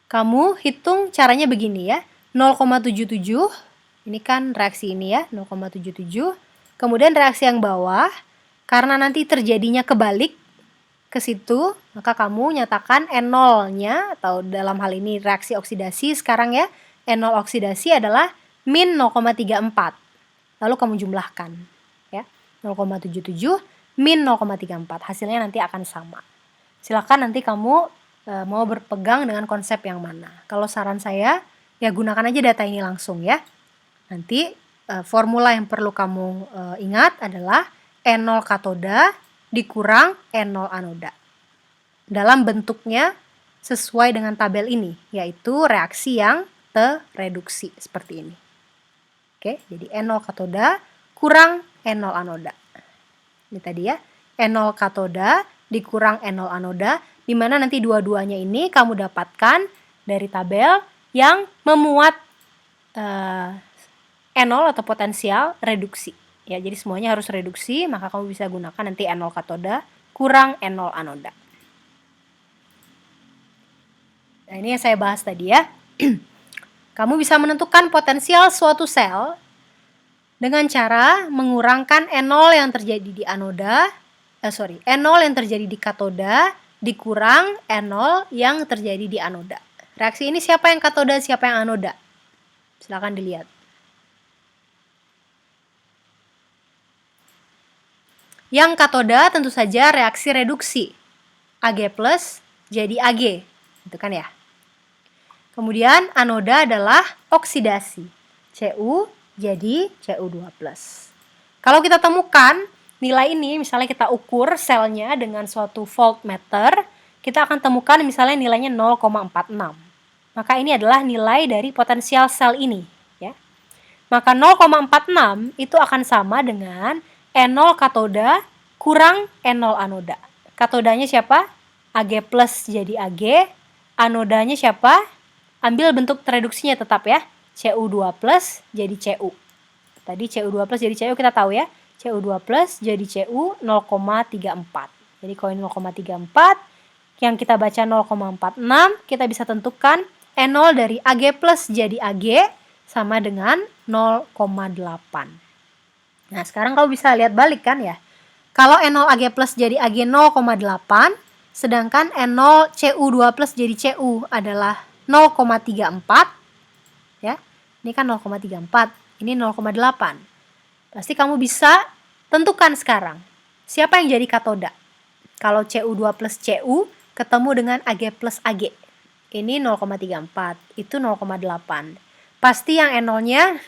kamu hitung caranya begini ya. 0,77, ini kan reaksi ini ya, 0,77. Kemudian reaksi yang bawah, karena nanti terjadinya kebalik ke situ, maka kamu nyatakan N0-nya, atau dalam hal ini reaksi oksidasi sekarang ya, N0 oksidasi adalah min 0,34. Lalu kamu jumlahkan ya. 0,77 min 0,34. Hasilnya nanti akan sama. Silakan nanti kamu mau berpegang dengan konsep yang mana. Kalau saran saya ya gunakan aja data ini langsung ya. Nanti formula yang perlu kamu ingat adalah N0 katoda dikurang N0 anoda. Dalam bentuknya sesuai dengan tabel ini, yaitu reaksi yang tereduksi seperti ini. Oke, jadi N0 katoda kurang N0 anoda. Ini tadi ya, N0 katoda dikurang N0 anoda, di mana nanti dua-duanya ini kamu dapatkan dari tabel yang memuat N0 atau potensial reduksi. Ya, jadi semuanya harus reduksi, maka kamu bisa gunakan nanti N0 katoda kurang N0 anoda. Nah, ini yang saya bahas tadi ya. Kamu bisa menentukan potensial suatu sel dengan cara mengurangkan N0 yang terjadi di anoda, N0 yang terjadi di katoda dikurang N0 yang terjadi di anoda. Reaksi ini siapa yang katoda, siapa yang anoda? Silakan dilihat. Yang katoda tentu saja reaksi reduksi. Ag plus jadi Ag, gitu kan ya. Kemudian anoda adalah oksidasi. Cu jadi Cu2+. Kalau kita temukan nilai ini misalnya kita ukur selnya dengan suatu voltmeter, kita akan temukan misalnya nilainya 0,46. Maka ini adalah nilai dari potensial sel ini, ya. Maka 0,46 itu akan sama dengan E0 katoda kurang E0 anoda. Katodanya siapa? Ag plus jadi Ag, anodanya siapa? Ambil bentuk reduksinya tetap ya, Cu2 plus jadi Cu. Tadi Cu2 plus jadi Cu kita tahu ya, Cu2 plus jadi Cu 0,34. Jadi koin 0,34, yang kita baca 0,46, kita bisa tentukan E0 dari Ag plus jadi Ag sama dengan 0,8. Nah, sekarang kamu bisa lihat balik kan ya. Kalau E0 Ag plus jadi Ag 0,8, sedangkan E0 Cu2 plus jadi Cu adalah 0,34, ya. Ini kan 0,34, ini 0,8. Pasti kamu bisa tentukan sekarang siapa yang jadi katoda. Kalau Cu2 plus Cu ketemu dengan Ag plus Ag. Ini 0,34, itu 0,8. Pasti yang E0-nya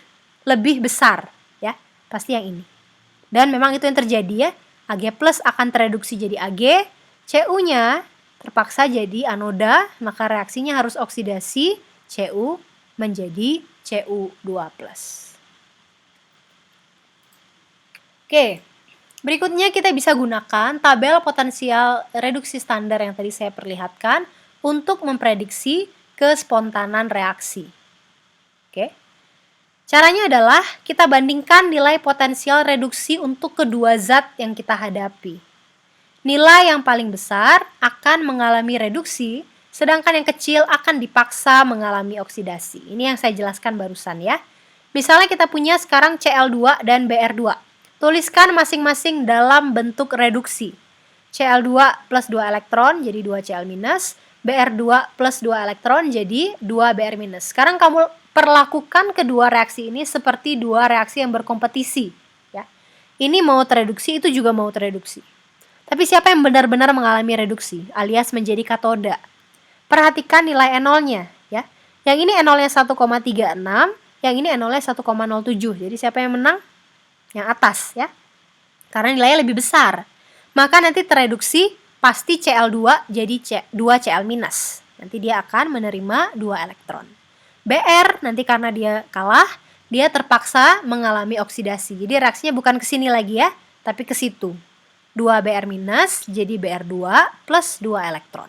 lebih besar, ya. Pasti yang ini. Dan memang itu yang terjadi ya. Ag plus akan tereduksi jadi Ag, Cu-nya terpaksa jadi anoda, maka reaksinya harus oksidasi, Cu menjadi Cu2+. Oke, berikutnya kita bisa gunakan tabel potensial reduksi standar yang tadi saya perlihatkan untuk memprediksi kespontanan reaksi. Oke. Caranya adalah kita bandingkan nilai potensial reduksi untuk kedua zat yang kita hadapi. Nilai yang paling besar akan mengalami reduksi, sedangkan yang kecil akan dipaksa mengalami oksidasi. Ini yang saya jelaskan barusan ya. Misalnya kita punya sekarang Cl2 dan Br2. Tuliskan masing-masing dalam bentuk reduksi. Cl2 plus 2 elektron jadi 2 Cl minus, Br2 plus 2 elektron jadi 2 Br minus. Sekarang kamu perlakukan kedua reaksi ini seperti dua reaksi yang berkompetisi. Ya. Ini mau tereduksi, itu juga mau tereduksi. Tapi siapa yang benar-benar mengalami reduksi, alias menjadi katoda? Perhatikan nilai E0-nya, ya. Yang ini E0-nya 1,36, yang ini E0-nya 1,07. Jadi siapa yang menang? Yang atas, ya. Karena nilainya lebih besar. Maka nanti tereduksi pasti Cl2 jadi 2 Cl minus. Nanti dia akan menerima 2 elektron. Br nanti karena dia kalah, dia terpaksa mengalami oksidasi. Jadi reaksinya bukan ke sini lagi ya, tapi ke situ. 2 Br minus jadi Br2 plus 2 elektron.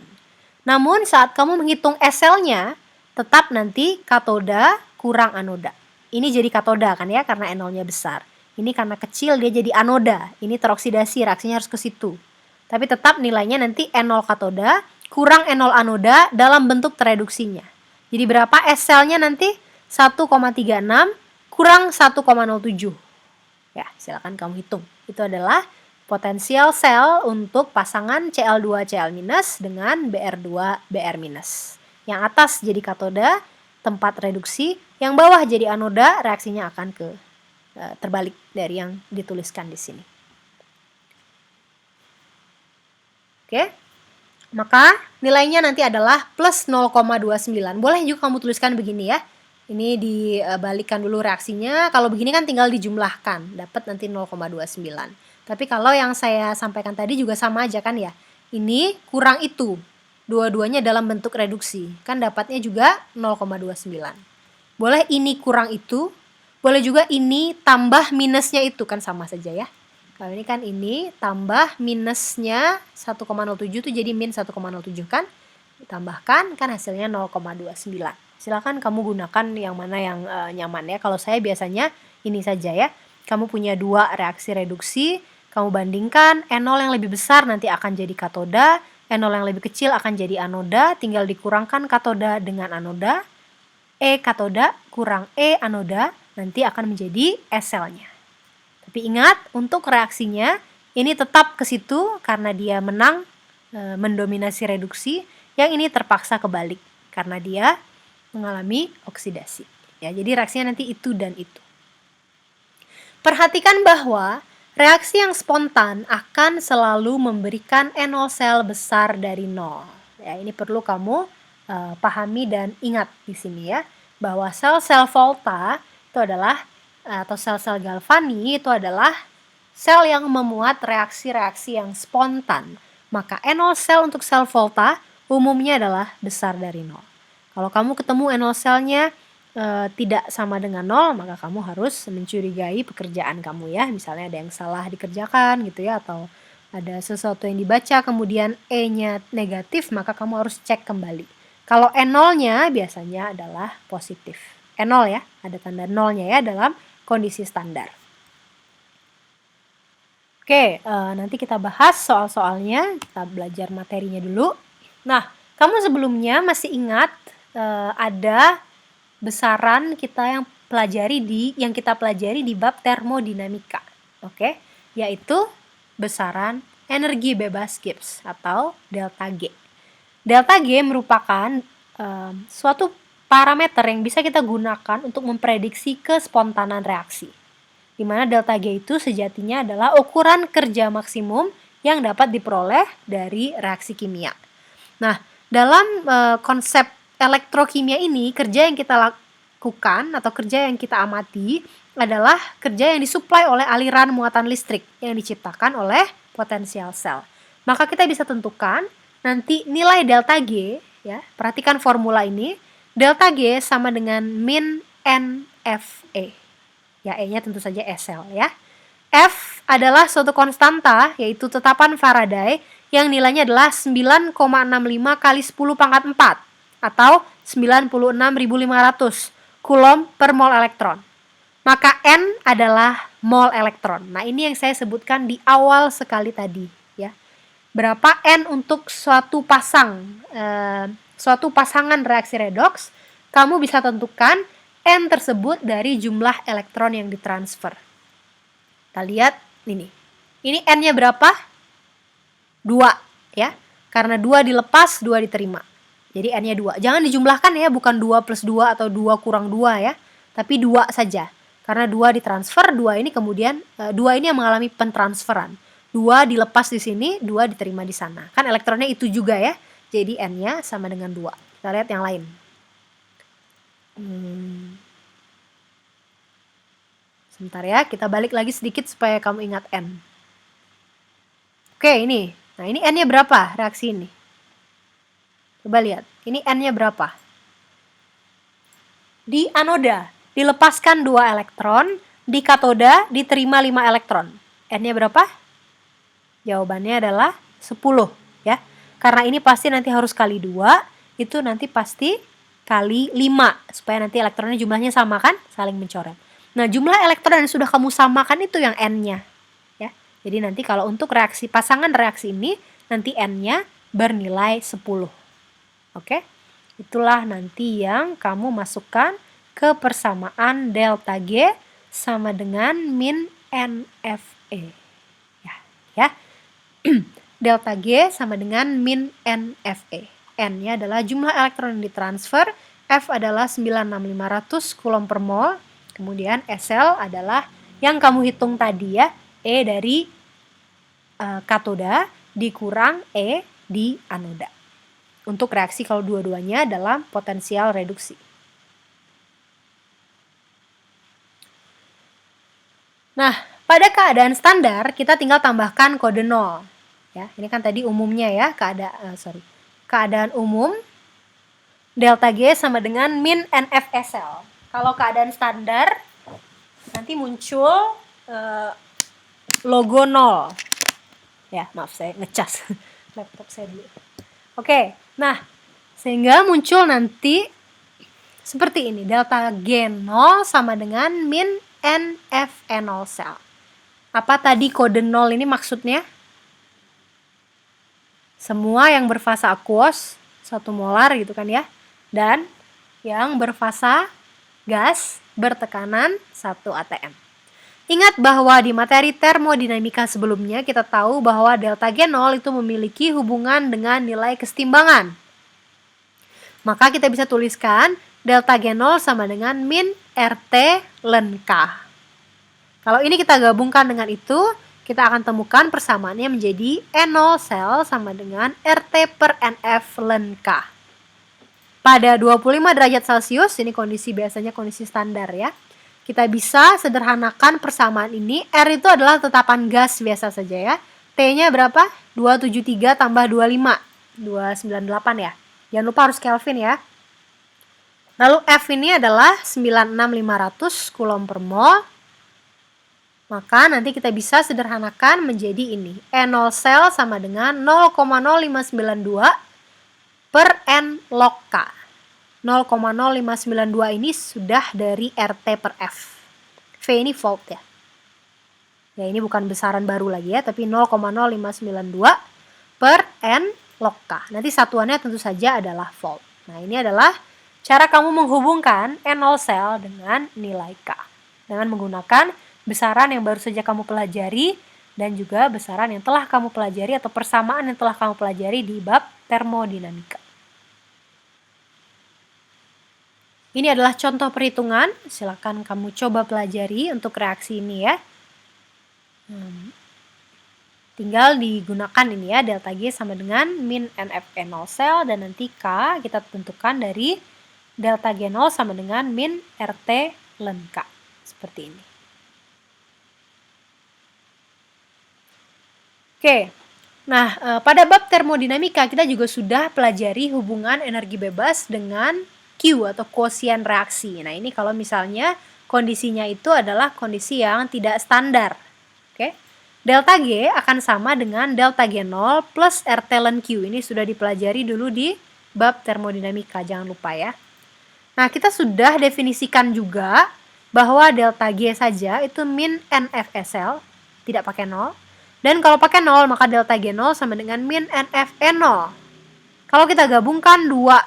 Namun saat kamu menghitung SL-nya, tetap nanti katoda kurang anoda. Ini jadi katoda kan ya, karena E0-nya besar. Ini karena kecil dia jadi anoda. Ini teroksidasi, reaksinya harus ke situ. Tapi tetap nilainya nanti E0 katoda kurang E0 anoda dalam bentuk tereduksinya. Jadi berapa SL-nya nanti? 1,36 kurang 1,07. Ya, silakan kamu hitung. Itu adalah potensial sel untuk pasangan Cl2 Cl- dengan Br2 Br-. Yang atas jadi katoda, tempat reduksi, yang bawah jadi anoda, reaksinya akan ke terbalik dari yang dituliskan di sini. Oke. Maka nilainya nanti adalah plus 0,29. Boleh juga kamu tuliskan begini ya. Ini dibalikkan dulu reaksinya. Kalau begini kan tinggal dijumlahkan, dapat nanti 0,29. Tapi kalau yang saya sampaikan tadi juga sama aja kan ya. Ini kurang itu. Dua-duanya dalam bentuk reduksi. Kan dapatnya juga 0,29. Boleh ini kurang itu. Boleh juga ini tambah minusnya itu, kan sama saja ya. Kalau ini kan ini tambah minusnya 1,07 itu jadi min 1,07 kan. Ditambahkan kan hasilnya 0,29. Silakan kamu gunakan yang mana yang nyaman ya. Kalau saya biasanya ini saja ya. Kamu punya dua reaksi reduksi, kamu bandingkan, E0 yang lebih besar nanti akan jadi katoda, E0 yang lebih kecil akan jadi anoda, tinggal dikurangkan katoda dengan anoda, E katoda kurang E anoda, nanti akan menjadi SL-nya. Tapi ingat, untuk reaksinya ini tetap ke situ karena dia menang mendominasi reduksi, yang ini terpaksa kebalik karena dia mengalami oksidasi. Ya, jadi reaksinya nanti itu dan itu. Perhatikan bahwa reaksi yang spontan akan selalu memberikan NO sel besar dari 0. Ya, ini perlu kamu pahami dan ingat di sini ya, bahwa sel-sel Volta itu adalah atau sel-sel Galvani itu adalah sel yang memuat reaksi-reaksi yang spontan. Maka N0 sel untuk sel volta umumnya adalah besar dari 0. Kalau kamu ketemu N0 selnya tidak sama dengan 0, maka kamu harus mencurigai pekerjaan kamu ya. Misalnya ada yang salah dikerjakan gitu ya, atau ada sesuatu yang dibaca kemudian E-nya negatif, maka kamu harus cek kembali. Kalau N0-nya biasanya adalah positif. N0 ya, ada tanda 0-nya ya dalam kondisi standar. Oke, nanti kita bahas soal-soalnya, kita belajar materinya dulu. Nah, kamu sebelumnya masih ingat ada besaran kita yang kita pelajari di bab termodinamika, oke? Yaitu besaran energi bebas Gibbs atau delta G. Delta G merupakan suatu parameter yang bisa kita gunakan untuk memprediksi kespontanan reaksi, di mana delta G itu sejatinya adalah ukuran kerja maksimum yang dapat diperoleh dari reaksi kimia. Nah, dalam konsep elektrokimia ini, kerja yang kita lakukan atau kerja yang kita amati adalah kerja yang disuplai oleh aliran muatan listrik yang diciptakan oleh potensial sel. Maka kita bisa tentukan nanti nilai delta G, ya, perhatikan formula ini, delta G sama dengan min NFE. Ya, E-nya tentu saja SL ya. F adalah suatu konstanta, yaitu tetapan Faraday yang nilainya adalah 9,65 kali 10 pangkat 4 atau 96.500 Coulomb per mol elektron. Maka N adalah mol elektron. Nah, ini yang saya sebutkan di awal sekali tadi ya. Berapa N untuk suatu pasangan reaksi redoks, kamu bisa tentukan N tersebut dari jumlah elektron yang ditransfer. Kita lihat ini. Ini N-nya berapa? 2 ya. Karena 2 dilepas, 2 diterima. Jadi N-nya 2. Jangan dijumlahkan ya, bukan 2 plus 2 atau 2 kurang 2 ya. Tapi 2 saja. Karena 2 ditransfer, 2 ini kemudian 2 ini yang mengalami pentransferan. 2 dilepas di sini, 2 diterima di sana. Kan elektronnya itu juga ya. Jadi N-nya sama dengan 2. Kita lihat yang lain. Sebentar ya, kita balik lagi sedikit supaya kamu ingat N. Oke, ini. Nah, ini N-nya berapa reaksi ini? Coba lihat, ini N-nya berapa? Di anoda, dilepaskan 2 elektron, di katoda diterima 5 elektron. N-nya berapa? Jawabannya adalah 10 ya. Karena ini pasti nanti harus kali 2, itu nanti pasti kali 5, supaya nanti elektronnya jumlahnya sama kan, saling mencoret. Nah, jumlah elektron yang sudah kamu samakan itu yang N-nya ya. Jadi nanti kalau untuk pasangan reaksi ini, nanti N-nya bernilai 10. Oke? Itulah nanti yang kamu masukkan ke persamaan delta G sama dengan min NFE. Ya. Delta G sama dengan min NFE. N-nya adalah jumlah elektron yang ditransfer, F adalah 96.500 Coulomb per mol, kemudian SL adalah yang kamu hitung tadi ya, E dari katoda dikurang E di anoda. Untuk reaksi kalau dua-duanya dalam potensial reduksi. Nah, pada keadaan standar kita tinggal tambahkan kode 0. Ya, ini kan tadi umumnya ya, keadaan umum delta G sama dengan min NFSL. Kalau keadaan standar nanti muncul logo 0. Ya, maaf saya ngecas laptop saya dulu. Oke, nah sehingga muncul nanti seperti ini, delta G0 sama dengan min NFE0 sel. Apa tadi kode 0 ini maksudnya? Semua yang berfasa aquos 1 molar gitu kan ya, dan yang berfasa gas bertekanan 1 atm. Ingat bahwa di materi termodinamika sebelumnya kita tahu bahwa delta G0 itu memiliki hubungan dengan nilai kesetimbangan. Maka kita bisa tuliskan delta G0 sama dengan min RT ln K. Kalau ini kita gabungkan dengan itu, kita akan temukan persamaannya menjadi N0 sel sama dengan RT per NF ln K. Pada 25 derajat Celcius, ini biasanya kondisi standar ya, kita bisa sederhanakan persamaan ini. R itu adalah tetapan gas biasa saja ya. T-nya berapa? 273 tambah 25. 298 ya. Jangan lupa harus Kelvin ya. Lalu F ini adalah 96500 coulomb per mol. Maka nanti kita bisa sederhanakan menjadi ini. N0 sel sama dengan 0,0592 per N log K. 0,0592 ini sudah dari RT per F. V ini volt ya. Ya ini bukan besaran baru lagi ya, tapi 0,0592 per N log K. Nanti satuannya tentu saja adalah volt. Nah ini adalah cara kamu menghubungkan N0 sel dengan nilai K. Dengan menggunakan besaran yang baru saja kamu pelajari dan juga besaran yang telah kamu pelajari atau persamaan yang telah kamu pelajari di bab termodinamika. Ini adalah contoh perhitungan, silakan kamu coba pelajari untuk reaksi ini ya. Tinggal digunakan ini ya, delta G sama dengan min NFE0 sel dan nanti K kita tentukan dari delta G0 sama dengan min RT ln K. Seperti ini. Oke, nah pada bab termodinamika kita juga sudah pelajari hubungan energi bebas dengan Q atau kuosien reaksi. Nah ini kalau misalnya kondisinya itu adalah kondisi yang tidak standar. Oke, delta G akan sama dengan delta G0 plus RT ln Q. Ini sudah dipelajari dulu di bab termodinamika, jangan lupa ya. Nah kita sudah definisikan juga bahwa delta G saja itu min NFSL, tidak pakai 0. Dan kalau pakai 0 maka delta G0 sama dengan min NFE0. Kalau kita gabungkan dua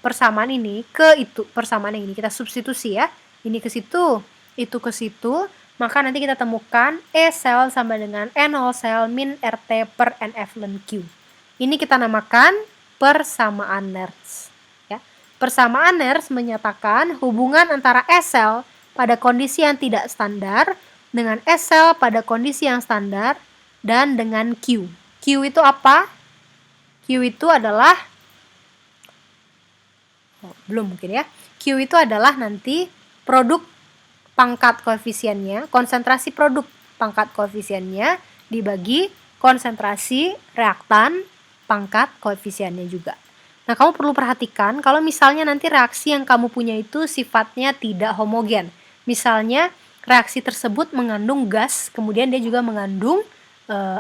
persamaan ini ke itu, persamaan yang ini kita substitusi ya, ini ke situ, itu ke situ, maka nanti kita temukan E sel sama dengan N0 sel min RT per NF ln Q. Ini kita namakan persamaan Nernst ya. Persamaan Nernst menyatakan hubungan antara E sel pada kondisi yang tidak standar dengan E sel pada kondisi yang standar dan dengan Q. Q itu apa? Q itu adalah belum mungkin ya. Q itu adalah nanti produk pangkat koefisiennya, konsentrasi produk pangkat koefisiennya dibagi konsentrasi reaktan pangkat koefisiennya juga. Nah, kamu perlu perhatikan kalau misalnya nanti reaksi yang kamu punya itu sifatnya tidak homogen. Misalnya reaksi tersebut mengandung gas, kemudian dia juga mengandung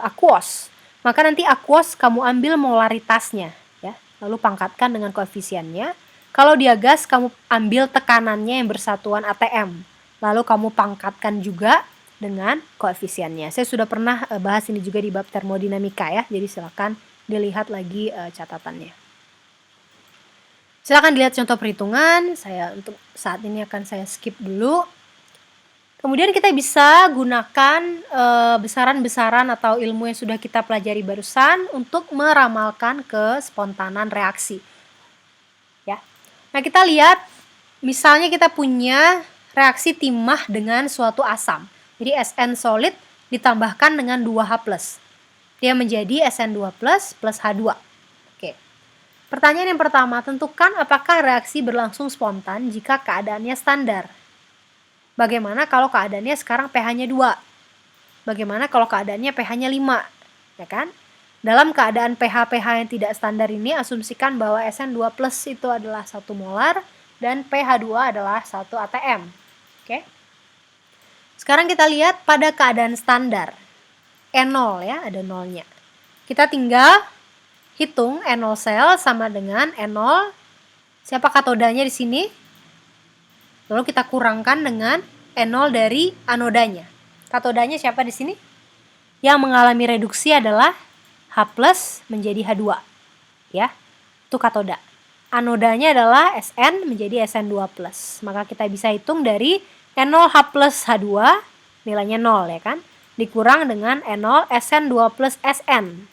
aquos. Maka nanti aquos kamu ambil molaritasnya ya, lalu pangkatkan dengan koefisiennya. Kalau dia gas, kamu ambil tekanannya yang bersatuan ATM. Lalu kamu pangkatkan juga dengan koefisiennya. Saya sudah pernah bahas ini juga di bab termodinamika ya. Jadi silakan dilihat lagi catatannya. Silakan dilihat contoh perhitungan. Saya untuk saat ini akan saya skip dulu. Kemudian kita bisa gunakan besaran-besaran atau ilmu yang sudah kita pelajari barusan untuk meramalkan kespontanan reaksi. Nah kita lihat misalnya kita punya reaksi timah dengan suatu asam. Jadi SN solid ditambahkan dengan 2H+. Dia menjadi SN2+ plus H2. Oke. Pertanyaan yang pertama, tentukan apakah reaksi berlangsung spontan jika keadaannya standar. Bagaimana kalau keadaannya sekarang pH-nya 2? Bagaimana kalau keadaannya pH-nya 5? Ya kan? Dalam keadaan pH yang tidak standar ini, asumsikan bahwa SN2+ itu adalah 1 molar dan pH2 adalah 1 atm. Oke. Sekarang kita lihat pada keadaan standar. N0 ya, ada nolnya. Kita tinggal hitung N0 sel sama dengan N0. Siapa katodanya di sini? Lalu kita kurangkan dengan N0 dari anodanya. Katodanya siapa di sini? Yang mengalami reduksi adalah H+ menjadi H2 ya, itu katoda. Anodanya adalah Sn menjadi Sn2+. Maka kita bisa hitung dari N0H plus H2 nilainya 0 ya kan, dikurang dengan N0 Sn2 plus Sn.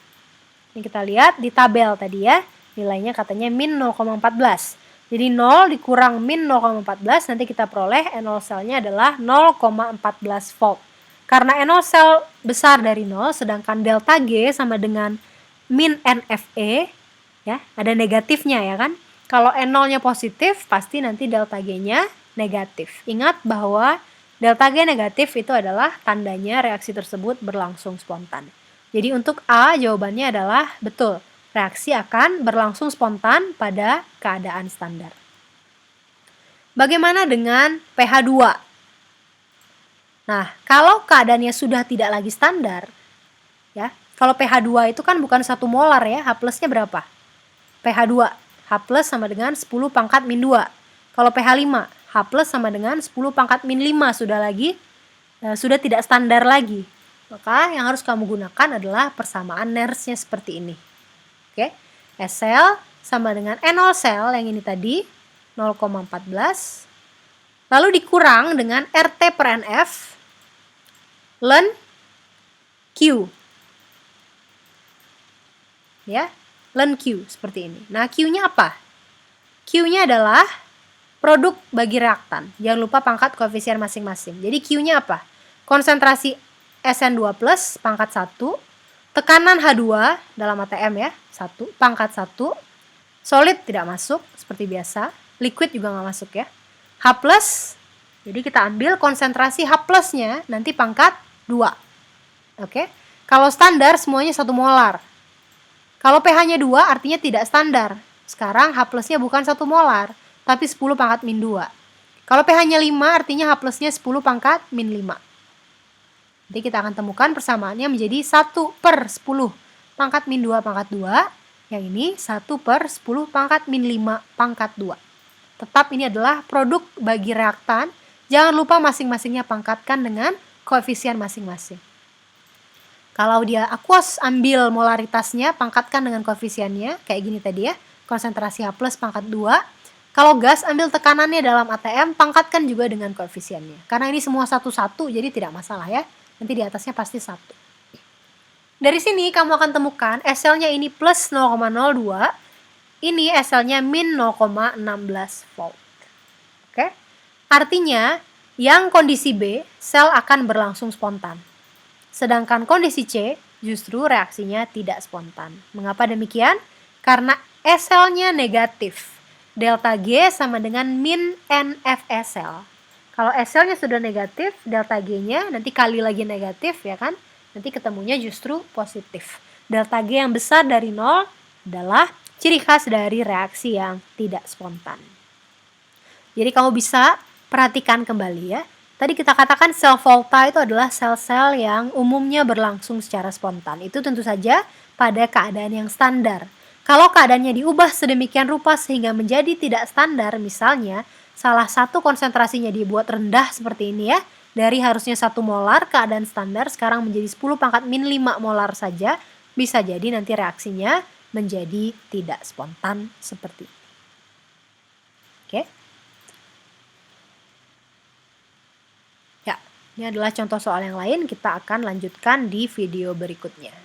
Ini kita lihat di tabel tadi ya, nilainya katanya min 0,14. Jadi 0 dikurang min 0,14, nanti kita peroleh N0 selnya adalah 0,14 volt. Karena N0 sel besar dari 0, sedangkan delta G sama dengan min NFE, ya, ada negatifnya ya kan. Kalau N0-nya positif, pasti nanti delta G-nya negatif. Ingat bahwa delta G negatif itu adalah tandanya reaksi tersebut berlangsung spontan. Jadi untuk A jawabannya adalah betul. Reaksi akan berlangsung spontan pada keadaan standar. Bagaimana dengan pH 2? Nah, kalau keadaannya sudah tidak lagi standar, ya, kalau pH 2 itu kan bukan 1 molar ya, H plusnya berapa? pH 2, H plus sama dengan 10 pangkat min 2. Kalau pH 5, H plus sama dengan 10 pangkat min 5, sudah tidak standar lagi. Maka yang harus kamu gunakan adalah persamaan Nernst-nya seperti ini. Oke, SL sama dengan N0 sel yang ini tadi, 0,14. Lalu dikurang dengan RT per NF, ln Q. Ya, ln Q seperti ini. Nah, Q-nya apa? Q-nya adalah produk bagi reaktan. Jangan lupa pangkat koefisien masing-masing. Jadi Q-nya apa? Konsentrasi SN2 plus pangkat 1, tekanan H2 dalam ATM ya, 1, pangkat 1, solid tidak masuk seperti biasa, liquid juga nggak masuk ya. H plus, jadi kita ambil konsentrasi H plusnya nanti pangkat 2. Oke, kalau standar semuanya 1 molar. Kalau pH-nya 2 artinya tidak standar. Sekarang H plusnya bukan 1 molar, tapi 10 pangkat min 2. Kalau pH-nya 5 artinya H plusnya 10 pangkat min 5. Jadi kita akan temukan persamaannya menjadi 1 per 10 pangkat min 2 pangkat 2. Yang ini 1 per 10 pangkat min 5 pangkat 2. Tetap ini adalah produk bagi reaktan. Jangan lupa masing-masingnya pangkatkan dengan koefisien masing-masing. Kalau dia aqueous, ambil molaritasnya, pangkatkan dengan koefisiennya. Kayak gini tadi ya, konsentrasi H plus pangkat 2. Kalau gas, ambil tekanannya dalam ATM, pangkatkan juga dengan koefisiennya. Karena ini semua satu-satu, jadi tidak masalah ya. Nanti di atasnya pasti 1. Dari sini kamu akan temukan SL-nya ini plus 0,02, ini SL-nya min 0,16 volt. Oke? Artinya, yang kondisi B, sel akan berlangsung spontan. Sedangkan kondisi C, justru reaksinya tidak spontan. Mengapa demikian? Karena SL-nya negatif. Delta G sama dengan min NFSL. Kalau SL-nya sudah negatif, delta G-nya nanti kali lagi negatif ya kan? Nanti ketemunya justru positif. Delta G yang besar dari 0 adalah ciri khas dari reaksi yang tidak spontan. Jadi kamu bisa perhatikan kembali ya. Tadi kita katakan sel volta itu adalah sel-sel yang umumnya berlangsung secara spontan. Itu tentu saja pada keadaan yang standar. Kalau keadaannya diubah sedemikian rupa sehingga menjadi tidak standar, misalnya salah satu konsentrasinya dibuat rendah seperti ini ya, dari harusnya 1 molar keadaan standar sekarang menjadi 10 pangkat min 5 molar saja, bisa jadi nanti reaksinya menjadi tidak spontan seperti ini. Oke. Ya, ini adalah contoh soal yang lain, kita akan lanjutkan di video berikutnya.